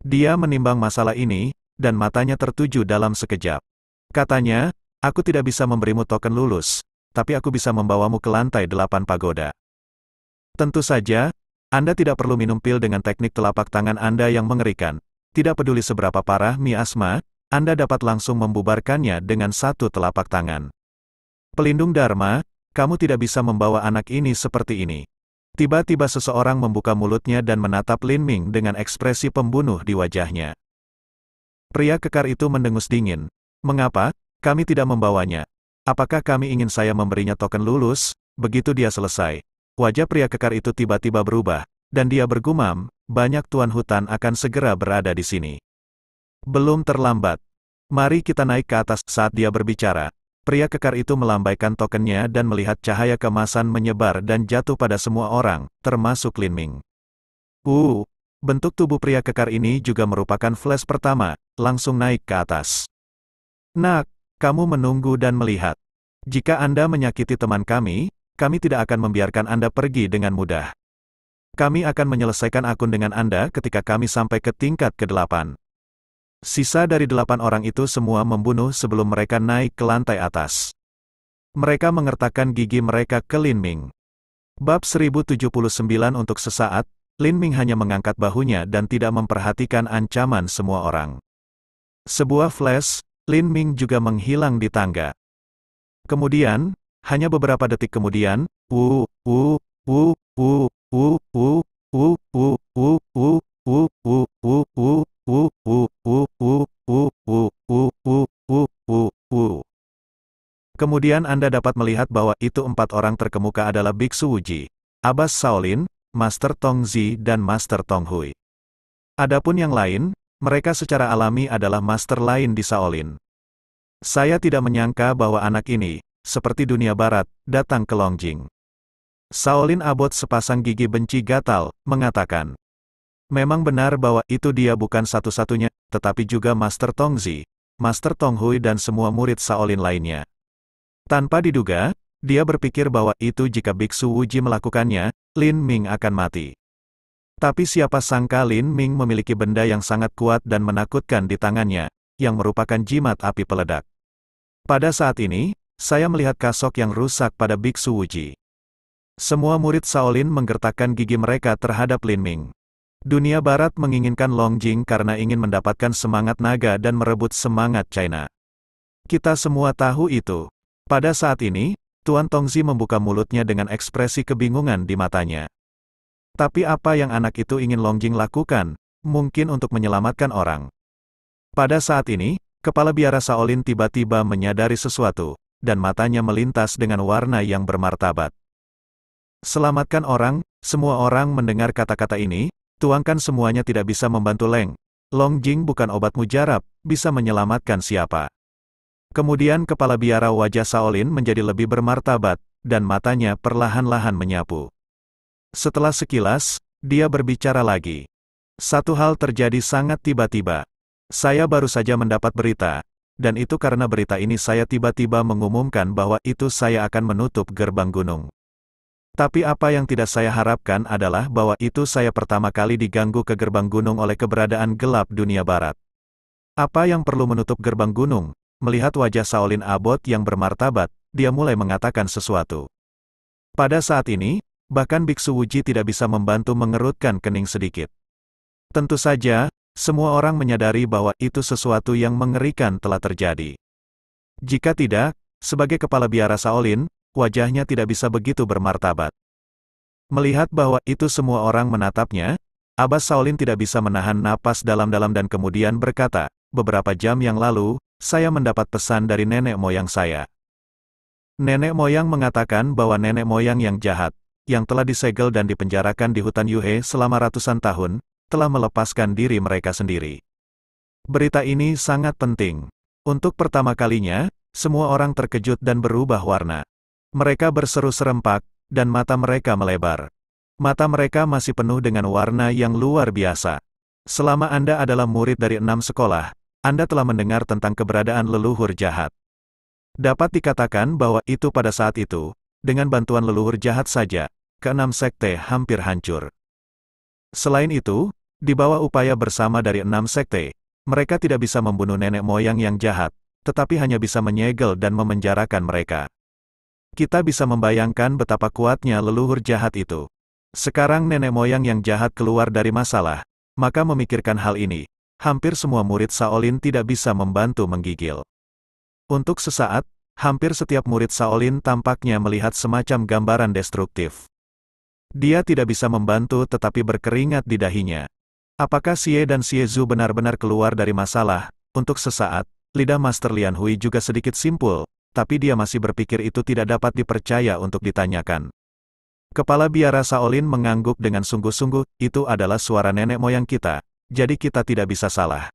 Dia menimbang masalah ini, dan matanya tertuju dalam sekejap. Katanya, aku tidak bisa memberimu token lulus, tapi aku bisa membawamu ke lantai 8 pagoda. Tentu saja, Anda tidak perlu minum pil dengan teknik telapak tangan Anda yang mengerikan. Tidak peduli seberapa parah miasma, Anda dapat langsung membubarkannya dengan satu telapak tangan. Pelindung Dharma, kamu tidak bisa membawa anak ini seperti ini. Tiba-tiba seseorang membuka mulutnya dan menatap Lin Ming dengan ekspresi pembunuh di wajahnya. Pria kekar itu mendengus dingin. Mengapa? Kami tidak membawanya. Apakah kami ingin saya memberinya token lulus? Begitu dia selesai, wajah pria kekar itu tiba-tiba berubah, dan dia bergumam, banyak tuan hutan akan segera berada di sini. Belum terlambat. Mari kita naik ke atas. Saat dia berbicara, pria kekar itu melambaikan tokennya dan melihat cahaya keemasan menyebar dan jatuh pada semua orang, termasuk Lin Ming. Bentuk tubuh pria kekar ini juga merupakan flash pertama, langsung naik ke atas. Nak, kamu menunggu dan melihat. Jika Anda menyakiti teman kami tidak akan membiarkan Anda pergi dengan mudah. Kami akan menyelesaikan akun dengan Anda ketika kami sampai ke tingkat ke-8. Sisa dari 8 orang itu semua membunuh sebelum mereka naik ke lantai atas. Mereka mengertakkan gigi mereka ke Lin Ming. Bab 1079. Untuk sesaat, Lin Ming hanya mengangkat bahunya dan tidak memperhatikan ancaman semua orang. Sebuah flash, Lin Ming juga menghilang di tangga. Kemudian, hanya beberapa detik kemudian, kemudian Anda dapat melihat bahwa itu 4 orang terkemuka adalah Biksu Wuji, Abbas Shaolin, Master Tong Zi dan Master Tong Hui. Adapun yang lain, mereka secara alami adalah master lain di Shaolin. Saya tidak menyangka bahwa anak ini, seperti dunia barat, datang ke Longjing. Shaolin Abbot sepasang gigi benci gatal, mengatakan. Memang benar bahwa itu dia bukan satu-satunya, tetapi juga Master Tong Zi, Master Tong Hui dan semua murid Shaolin lainnya. Tanpa diduga, dia berpikir bahwa itu jika Biksu Wuji melakukannya, Lin Ming akan mati. Tapi siapa sangka Lin Ming memiliki benda yang sangat kuat dan menakutkan di tangannya, yang merupakan jimat api peledak. Pada saat ini, saya melihat kasok yang rusak pada Biksu Wuji. Semua murid Shaolin menggertakkan gigi mereka terhadap Lin Ming. Dunia barat menginginkan Longjing karena ingin mendapatkan semangat naga dan merebut semangat China. Kita semua tahu itu. Pada saat ini, Tuan Tongzi membuka mulutnya dengan ekspresi kebingungan di matanya. Tapi apa yang anak itu ingin Longjing lakukan? Mungkin untuk menyelamatkan orang. Pada saat ini, kepala biara Shaolin tiba-tiba menyadari sesuatu, dan matanya melintas dengan warna yang bermartabat. Selamatkan orang, semua orang mendengar kata-kata ini, tuangkan semuanya tidak bisa membantu Leng. Longjing bukan obat mujarab, bisa menyelamatkan siapa. Kemudian kepala biara wajah Shaolin menjadi lebih bermartabat, dan matanya perlahan-lahan menyapu. Setelah sekilas, dia berbicara lagi. Satu hal terjadi sangat tiba-tiba. Saya baru saja mendapat berita, dan itu karena berita ini saya tiba-tiba mengumumkan bahwa itu saya akan menutup gerbang gunung. Tapi apa yang tidak saya harapkan adalah bahwa itu saya pertama kali diganggu ke gerbang gunung oleh keberadaan gelap dunia barat. Apa yang perlu menutup gerbang gunung? Melihat wajah Shaolin Abbot yang bermartabat, dia mulai mengatakan sesuatu. Pada saat ini, bahkan Biksu Wuji tidak bisa membantu mengerutkan kening sedikit. Tentu saja, semua orang menyadari bahwa itu sesuatu yang mengerikan telah terjadi. Jika tidak, sebagai kepala biara Shaolin, wajahnya tidak bisa begitu bermartabat. Melihat bahwa itu semua orang menatapnya, Abbas Shaolin tidak bisa menahan napas dalam-dalam dan kemudian berkata, beberapa jam yang lalu, saya mendapat pesan dari nenek moyang saya. Nenek moyang mengatakan bahwa nenek moyang yang jahat, yang telah disegel dan dipenjarakan di hutan Yuhe selama ratusan tahun, telah melepaskan diri mereka sendiri. Berita ini sangat penting. Untuk pertama kalinya, semua orang terkejut dan berubah warna. Mereka berseru serempak, dan mata mereka melebar. Mata mereka masih penuh dengan warna yang luar biasa. Selama Anda adalah murid dari 6 sekolah, Anda telah mendengar tentang keberadaan leluhur jahat. Dapat dikatakan bahwa itu pada saat itu, dengan bantuan leluhur jahat saja, ke-6 sekte hampir hancur. Selain itu, di bawah upaya bersama dari 6 sekte, mereka tidak bisa membunuh nenek moyang yang jahat, tetapi hanya bisa menyegel dan memenjarakan mereka. Kita bisa membayangkan betapa kuatnya leluhur jahat itu. Sekarang nenek moyang yang jahat keluar dari masalah, maka memikirkan hal ini, hampir semua murid Shaolin tidak bisa membantu menggigil. Untuk sesaat, hampir setiap murid Shaolin tampaknya melihat semacam gambaran destruktif. Dia tidak bisa membantu tetapi berkeringat di dahinya. Apakah Xie dan Xie Zhu benar-benar keluar dari masalah? Untuk sesaat, lidah Master Lian Hui juga sedikit simpul, tapi dia masih berpikir itu tidak dapat dipercaya untuk ditanyakan. Kepala biara Shaolin mengangguk dengan sungguh-sungguh, itu adalah suara nenek moyang kita, jadi kita tidak bisa salah.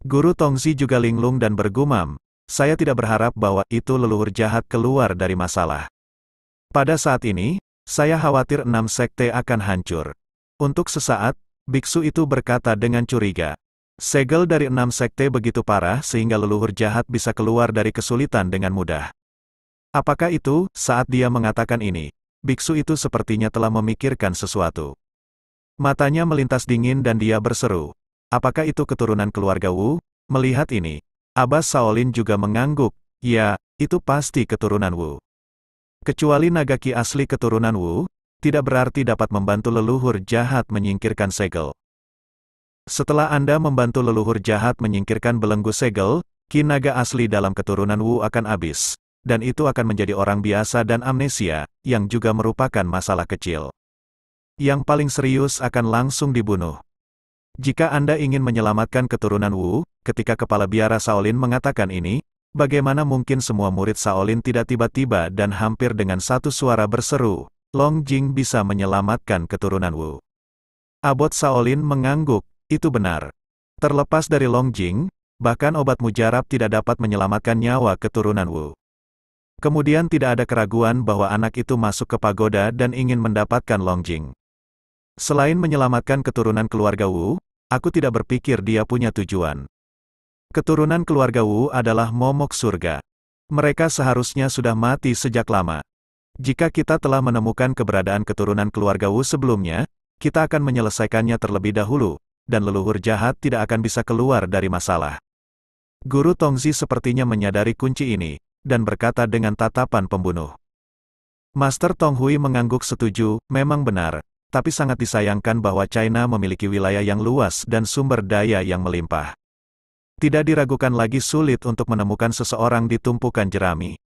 Guru Tongzi juga linglung dan bergumam, saya tidak berharap bahwa itu leluhur jahat keluar dari masalah. Pada saat ini, saya khawatir 6 sekte akan hancur. Untuk sesaat, biksu itu berkata dengan curiga. Segel dari 6 sekte begitu parah sehingga leluhur jahat bisa keluar dari kesulitan dengan mudah. Apakah itu? Saat dia mengatakan ini, biksu itu sepertinya telah memikirkan sesuatu. Matanya melintas dingin dan dia berseru, apakah itu keturunan keluarga Wu? Melihat ini, Abbas Shaolin juga mengangguk, ya, itu pasti keturunan Wu. Kecuali Nagaki asli keturunan Wu, tidak berarti dapat membantu leluhur jahat menyingkirkan segel. Setelah Anda membantu leluhur jahat menyingkirkan belenggu segel, Ki naga asli dalam keturunan Wu akan habis, dan itu akan menjadi orang biasa dan amnesia, yang juga merupakan masalah kecil. Yang paling serius akan langsung dibunuh. Jika Anda ingin menyelamatkan keturunan Wu, ketika kepala biara Shaolin mengatakan ini, bagaimana mungkin semua murid Shaolin tidak tiba-tiba dan hampir dengan satu suara berseru, Long Jing bisa menyelamatkan keturunan Wu. Abbot Shaolin mengangguk, itu benar. Terlepas dari Long Jing, bahkan obat mujarab tidak dapat menyelamatkan nyawa keturunan Wu. Kemudian tidak ada keraguan bahwa anak itu masuk ke pagoda dan ingin mendapatkan Long Jing. Selain menyelamatkan keturunan keluarga Wu, aku tidak berpikir dia punya tujuan. Keturunan keluarga Wu adalah momok surga. Mereka seharusnya sudah mati sejak lama. Jika kita telah menemukan keberadaan keturunan keluarga Wu sebelumnya, kita akan menyelesaikannya terlebih dahulu, dan leluhur jahat tidak akan bisa keluar dari masalah. Guru Tongzi sepertinya menyadari kunci ini, dan berkata dengan tatapan pembunuh. Master Tong Hui mengangguk setuju, memang benar, tapi sangat disayangkan bahwa China memiliki wilayah yang luas dan sumber daya yang melimpah. Tidak diragukan lagi sulit untuk menemukan seseorang di tumpukan jerami.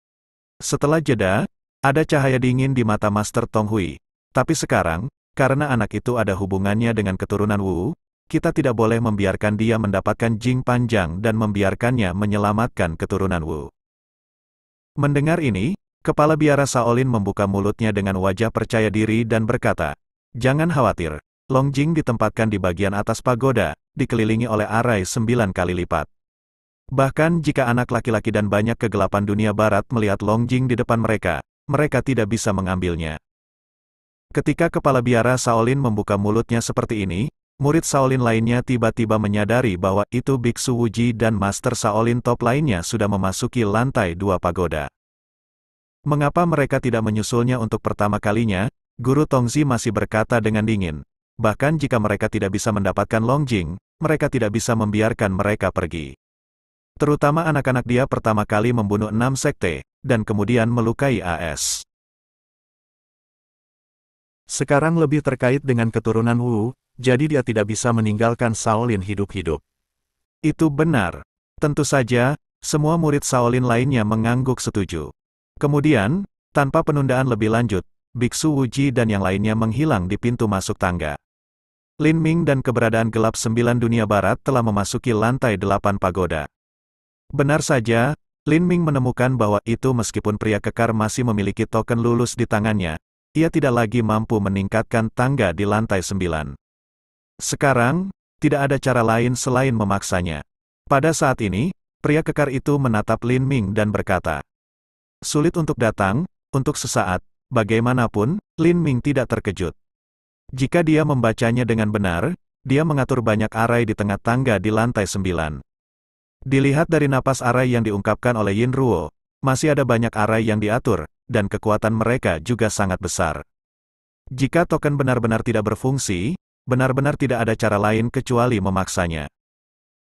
Setelah jeda, ada cahaya dingin di mata Master Tong Hui. Tapi sekarang, karena anak itu ada hubungannya dengan keturunan Wu, kita tidak boleh membiarkan dia mendapatkan jing panjang dan membiarkannya menyelamatkan keturunan Wu. Mendengar ini, kepala biara Shaolin membuka mulutnya dengan wajah percaya diri dan berkata, jangan khawatir, Long Jing ditempatkan di bagian atas pagoda, dikelilingi oleh arai 9 kali lipat. Bahkan jika anak laki-laki dan banyak kegelapan dunia barat melihat Long Jing di depan mereka, mereka tidak bisa mengambilnya. Ketika kepala biara Shaolin membuka mulutnya seperti ini, murid Shaolin lainnya tiba-tiba menyadari bahwa itu Biksu Wuji dan Master Shaolin top lainnya sudah memasuki lantai 2 pagoda. Mengapa mereka tidak menyusulnya untuk pertama kalinya? Guru Tongzi masih berkata dengan dingin. Bahkan jika mereka tidak bisa mendapatkan Long Jing, mereka tidak bisa membiarkan mereka pergi. Terutama anak-anak dia pertama kali membunuh 6 sekte, dan kemudian melukai AS. Sekarang lebih terkait dengan keturunan Wu, jadi dia tidak bisa meninggalkan Shaolin hidup-hidup. Itu benar. Tentu saja, semua murid Shaolin lainnya mengangguk setuju. Kemudian, tanpa penundaan lebih lanjut, Biksu Wuji dan yang lainnya menghilang di pintu masuk tangga. Lin Ming dan keberadaan gelap 9 dunia barat telah memasuki lantai 8 pagoda. Benar saja, Lin Ming menemukan bahwa itu meskipun pria kekar masih memiliki token lulus di tangannya, ia tidak lagi mampu meningkatkan tangga di lantai 9. Sekarang, tidak ada cara lain selain memaksanya. Pada saat ini, pria kekar itu menatap Lin Ming dan berkata, "Sulit untuk datang, untuk sesaat." Bagaimanapun, Lin Ming tidak terkejut. Jika dia membacanya dengan benar, dia mengatur banyak arai di tengah tangga di lantai 9. Dilihat dari napas arai yang diungkapkan oleh Yin Ruo, masih ada banyak arai yang diatur, dan kekuatan mereka juga sangat besar. Jika token benar-benar tidak berfungsi, benar-benar tidak ada cara lain kecuali memaksanya.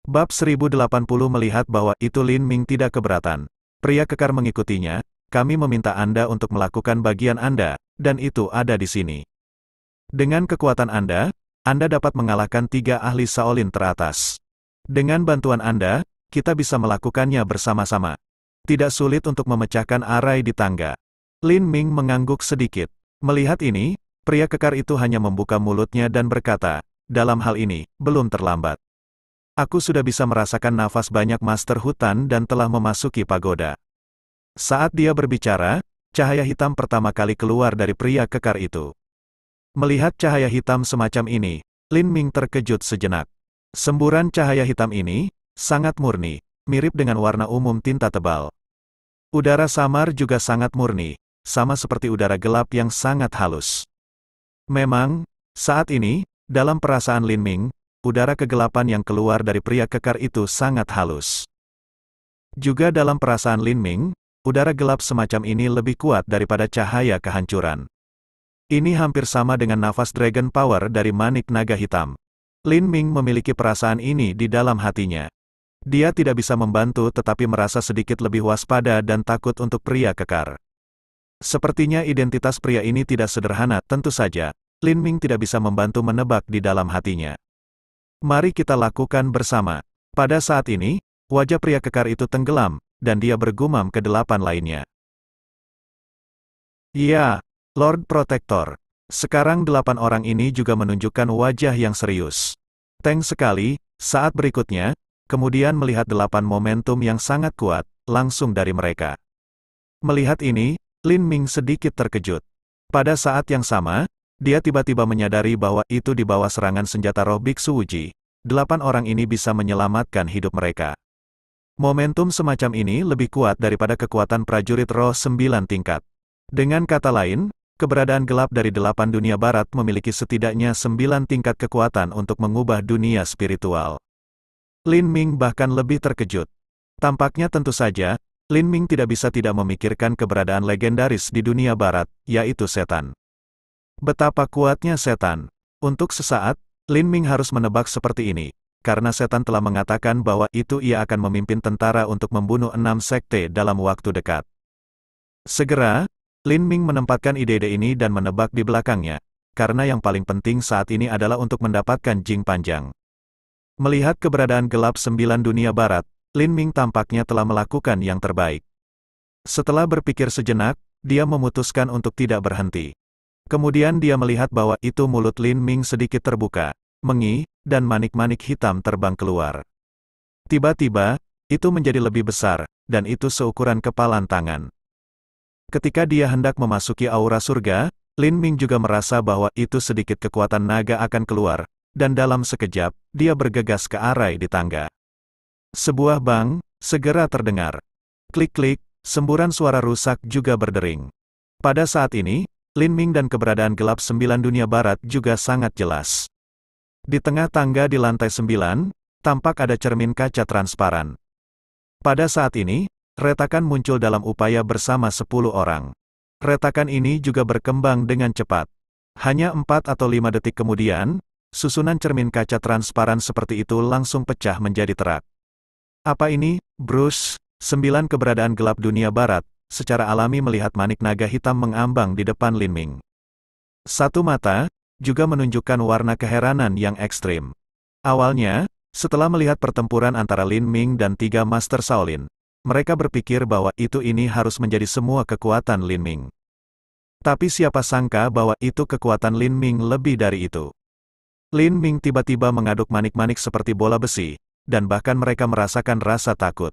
Bab 1080 melihat bahwa itu Lin Ming tidak keberatan. Pria kekar mengikutinya, "Kami meminta Anda untuk melakukan bagian Anda, dan itu ada di sini. Dengan kekuatan Anda dapat mengalahkan 3 ahli Shaolin teratas. Dengan bantuan Anda, kita bisa melakukannya bersama-sama. Tidak sulit untuk memecahkan arai di tangga." Lin Ming mengangguk sedikit. Melihat ini, pria kekar itu hanya membuka mulutnya dan berkata, "Dalam hal ini, belum terlambat. Aku sudah bisa merasakan nafas banyak master hutan dan telah memasuki pagoda." Saat dia berbicara, cahaya hitam pertama kali keluar dari pria kekar itu. Melihat cahaya hitam semacam ini, Lin Ming terkejut sejenak. Semburan cahaya hitam ini sangat murni, mirip dengan warna umum tinta tebal. Udara samar juga sangat murni, sama seperti udara gelap yang sangat halus. Memang, saat ini, dalam perasaan Lin Ming, udara kegelapan yang keluar dari pria kekar itu sangat halus. Juga dalam perasaan Lin Ming, udara gelap semacam ini lebih kuat daripada cahaya kehancuran. Ini hampir sama dengan nafas Dragon Power dari manik naga hitam. Lin Ming memiliki perasaan ini di dalam hatinya. Dia tidak bisa membantu tetapi merasa sedikit lebih waspada dan takut untuk pria kekar. Sepertinya identitas pria ini tidak sederhana, tentu saja. Lin Ming tidak bisa membantu menebak di dalam hatinya. Mari kita lakukan bersama. Pada saat ini, wajah pria kekar itu tenggelam, dan dia bergumam ke 8 lainnya. "Ya, Lord Protector." Sekarang 8 orang ini juga menunjukkan wajah yang serius. Teng sekali, saat berikutnya, kemudian melihat 8 momentum yang sangat kuat, langsung dari mereka. Melihat ini, Lin Ming sedikit terkejut. Pada saat yang sama, dia tiba-tiba menyadari bahwa itu di bawah serangan senjata roh Biksu Wuji. 8 orang ini bisa menyelamatkan hidup mereka. Momentum semacam ini lebih kuat daripada kekuatan prajurit roh 9 tingkat. Dengan kata lain, keberadaan gelap dari 8 dunia barat memiliki setidaknya 9 tingkat kekuatan untuk mengubah dunia spiritual. Lin Ming bahkan lebih terkejut. Tampaknya tentu saja, Lin Ming tidak bisa tidak memikirkan keberadaan legendaris di dunia barat, yaitu setan. Betapa kuatnya setan. Untuk sesaat, Lin Ming harus menebak seperti ini, karena setan telah mengatakan bahwa itu ia akan memimpin tentara untuk membunuh 6 sekte dalam waktu dekat. Segera, Lin Ming menempatkan ide-ide ini dan menebak di belakangnya, karena yang paling penting saat ini adalah untuk mendapatkan Jing Panjang. Melihat keberadaan gelap 9 dunia barat, Lin Ming tampaknya telah melakukan yang terbaik. Setelah berpikir sejenak, dia memutuskan untuk tidak berhenti. Kemudian dia melihat bahwa itu mulut Lin Ming sedikit terbuka, mengi, dan manik-manik hitam terbang keluar. Tiba-tiba, itu menjadi lebih besar, dan itu seukuran kepalan tangan. Ketika dia hendak memasuki aura surga, Lin Ming juga merasa bahwa itu sedikit kekuatan naga akan keluar, dan dalam sekejap, dia bergegas ke arai di tangga. Sebuah bang segera terdengar. Klik-klik, semburan suara rusak juga berdering. Pada saat ini, Lin Ming dan keberadaan gelap 9 dunia barat juga sangat jelas. Di tengah tangga di lantai 9, tampak ada cermin kaca transparan. Pada saat ini, retakan muncul dalam upaya bersama 10 orang. Retakan ini juga berkembang dengan cepat. Hanya 4 atau 5 detik kemudian, susunan cermin kaca transparan seperti itu langsung pecah menjadi terak. Apa ini, Bruce? 9 keberadaan gelap dunia barat, secara alami melihat manik naga hitam mengambang di depan Lin Ming. Satu mata, juga menunjukkan warna keheranan yang ekstrim. Awalnya, setelah melihat pertempuran antara Lin Ming dan 3 Master Shaolin, mereka berpikir bahwa ini harus menjadi semua kekuatan Lin Ming. Tapi siapa sangka bahwa itu kekuatan Lin Ming lebih dari itu. Lin Ming tiba-tiba mengaduk manik-manik seperti bola besi, dan bahkan mereka merasakan rasa takut.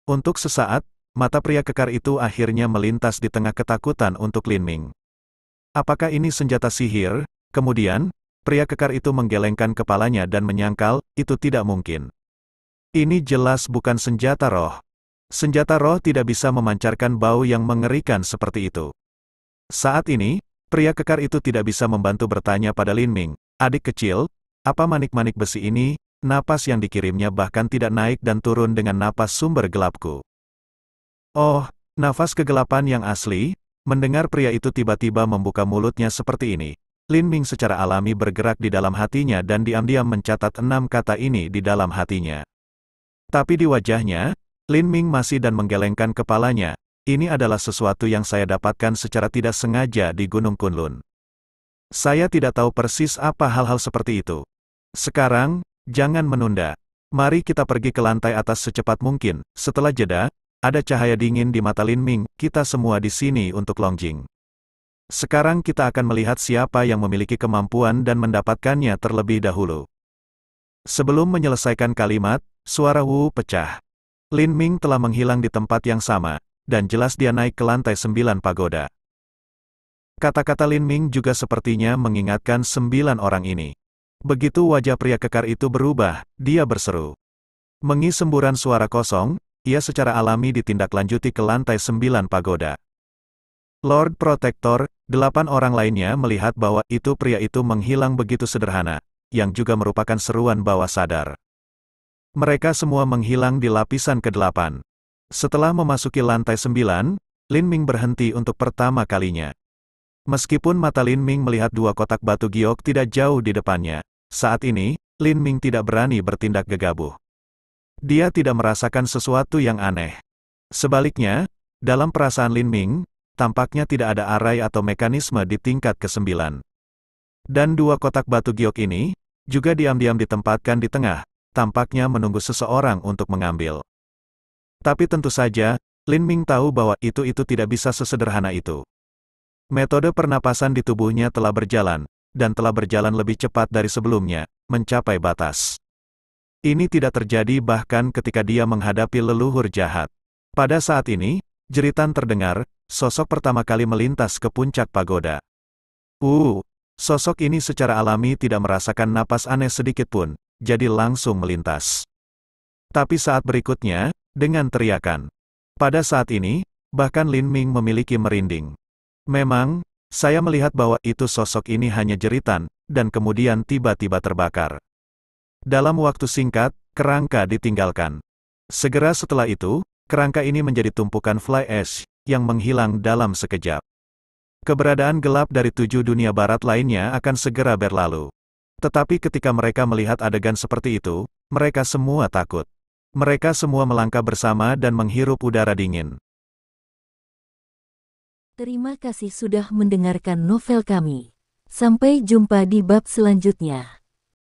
Untuk sesaat, mata pria kekar itu akhirnya melintas di tengah ketakutan untuk Lin Ming. Apakah ini senjata sihir? Kemudian, pria kekar itu menggelengkan kepalanya dan menyangkal, itu tidak mungkin. Ini jelas bukan senjata roh. Senjata roh tidak bisa memancarkan bau yang mengerikan seperti itu. Saat ini, pria kekar itu tidak bisa membantu bertanya pada Lin Ming, "Adik kecil, apa manik-manik besi ini?" Napas yang dikirimnya bahkan tidak naik dan turun dengan napas sumber gelapku. Oh, nafas kegelapan yang asli. Mendengar pria itu tiba-tiba membuka mulutnya seperti ini, Lin Ming secara alami bergerak di dalam hatinya dan diam-diam mencatat 6 kata ini di dalam hatinya. Tapi di wajahnya, Lin Ming masih dan menggelengkan kepalanya. Ini adalah sesuatu yang saya dapatkan secara tidak sengaja di Gunung Kunlun. Saya tidak tahu persis apa hal-hal seperti itu. Sekarang, jangan menunda. Mari kita pergi ke lantai atas secepat mungkin. Setelah jeda, ada cahaya dingin di mata Lin Ming. Kita semua di sini untuk Longjing. Sekarang kita akan melihat siapa yang memiliki kemampuan dan mendapatkannya terlebih dahulu. Sebelum menyelesaikan kalimat, suara Wu pecah. Lin Ming telah menghilang di tempat yang sama, dan jelas dia naik ke lantai 9 pagoda. Kata-kata Lin Ming juga sepertinya mengingatkan 9 orang ini. Begitu wajah pria kekar itu berubah, dia berseru. Mengisi semburan suara kosong, ia secara alami ditindaklanjuti ke lantai 9 pagoda. Lord Protector, 8 orang lainnya melihat bahwa itu pria itu menghilang begitu sederhana, yang juga merupakan seruan bawah sadar. Mereka semua menghilang di lapisan ke-8. Setelah memasuki lantai 9, Lin Ming berhenti untuk pertama kalinya. Meskipun mata Lin Ming melihat 2 kotak batu giok tidak jauh di depannya, saat ini, Lin Ming tidak berani bertindak gegabah. Dia tidak merasakan sesuatu yang aneh. Sebaliknya, dalam perasaan Lin Ming, tampaknya tidak ada arai atau mekanisme di tingkat ke-9. Dan 2 kotak batu giok ini, juga diam-diam ditempatkan di tengah, tampaknya menunggu seseorang untuk mengambil. Tapi tentu saja, Lin Ming tahu bahwa itu tidak bisa sesederhana itu. Metode pernapasan di tubuhnya telah berjalan, dan telah berjalan lebih cepat dari sebelumnya, mencapai batas. Ini tidak terjadi bahkan ketika dia menghadapi leluhur jahat. Pada saat ini, jeritan terdengar, sosok pertama kali melintas ke puncak pagoda. Sosok ini secara alami tidak merasakan napas aneh sedikit pun, jadi langsung melintas. Tapi saat berikutnya, dengan teriakan. Pada saat ini, bahkan Lin Ming memiliki merinding. Memang, saya melihat bahwa itu sosok ini hanya jeritan, dan kemudian tiba-tiba terbakar. Dalam waktu singkat, kerangka ditinggalkan. Segera setelah itu, kerangka ini menjadi tumpukan fly ash, yang menghilang dalam sekejap. Keberadaan gelap dari 7 dunia barat lainnya akan segera berlalu. Tetapi ketika mereka melihat adegan seperti itu, mereka semua takut. Mereka semua melangkah bersama dan menghirup udara dingin. Terima kasih sudah mendengarkan novel kami. Sampai jumpa di bab selanjutnya.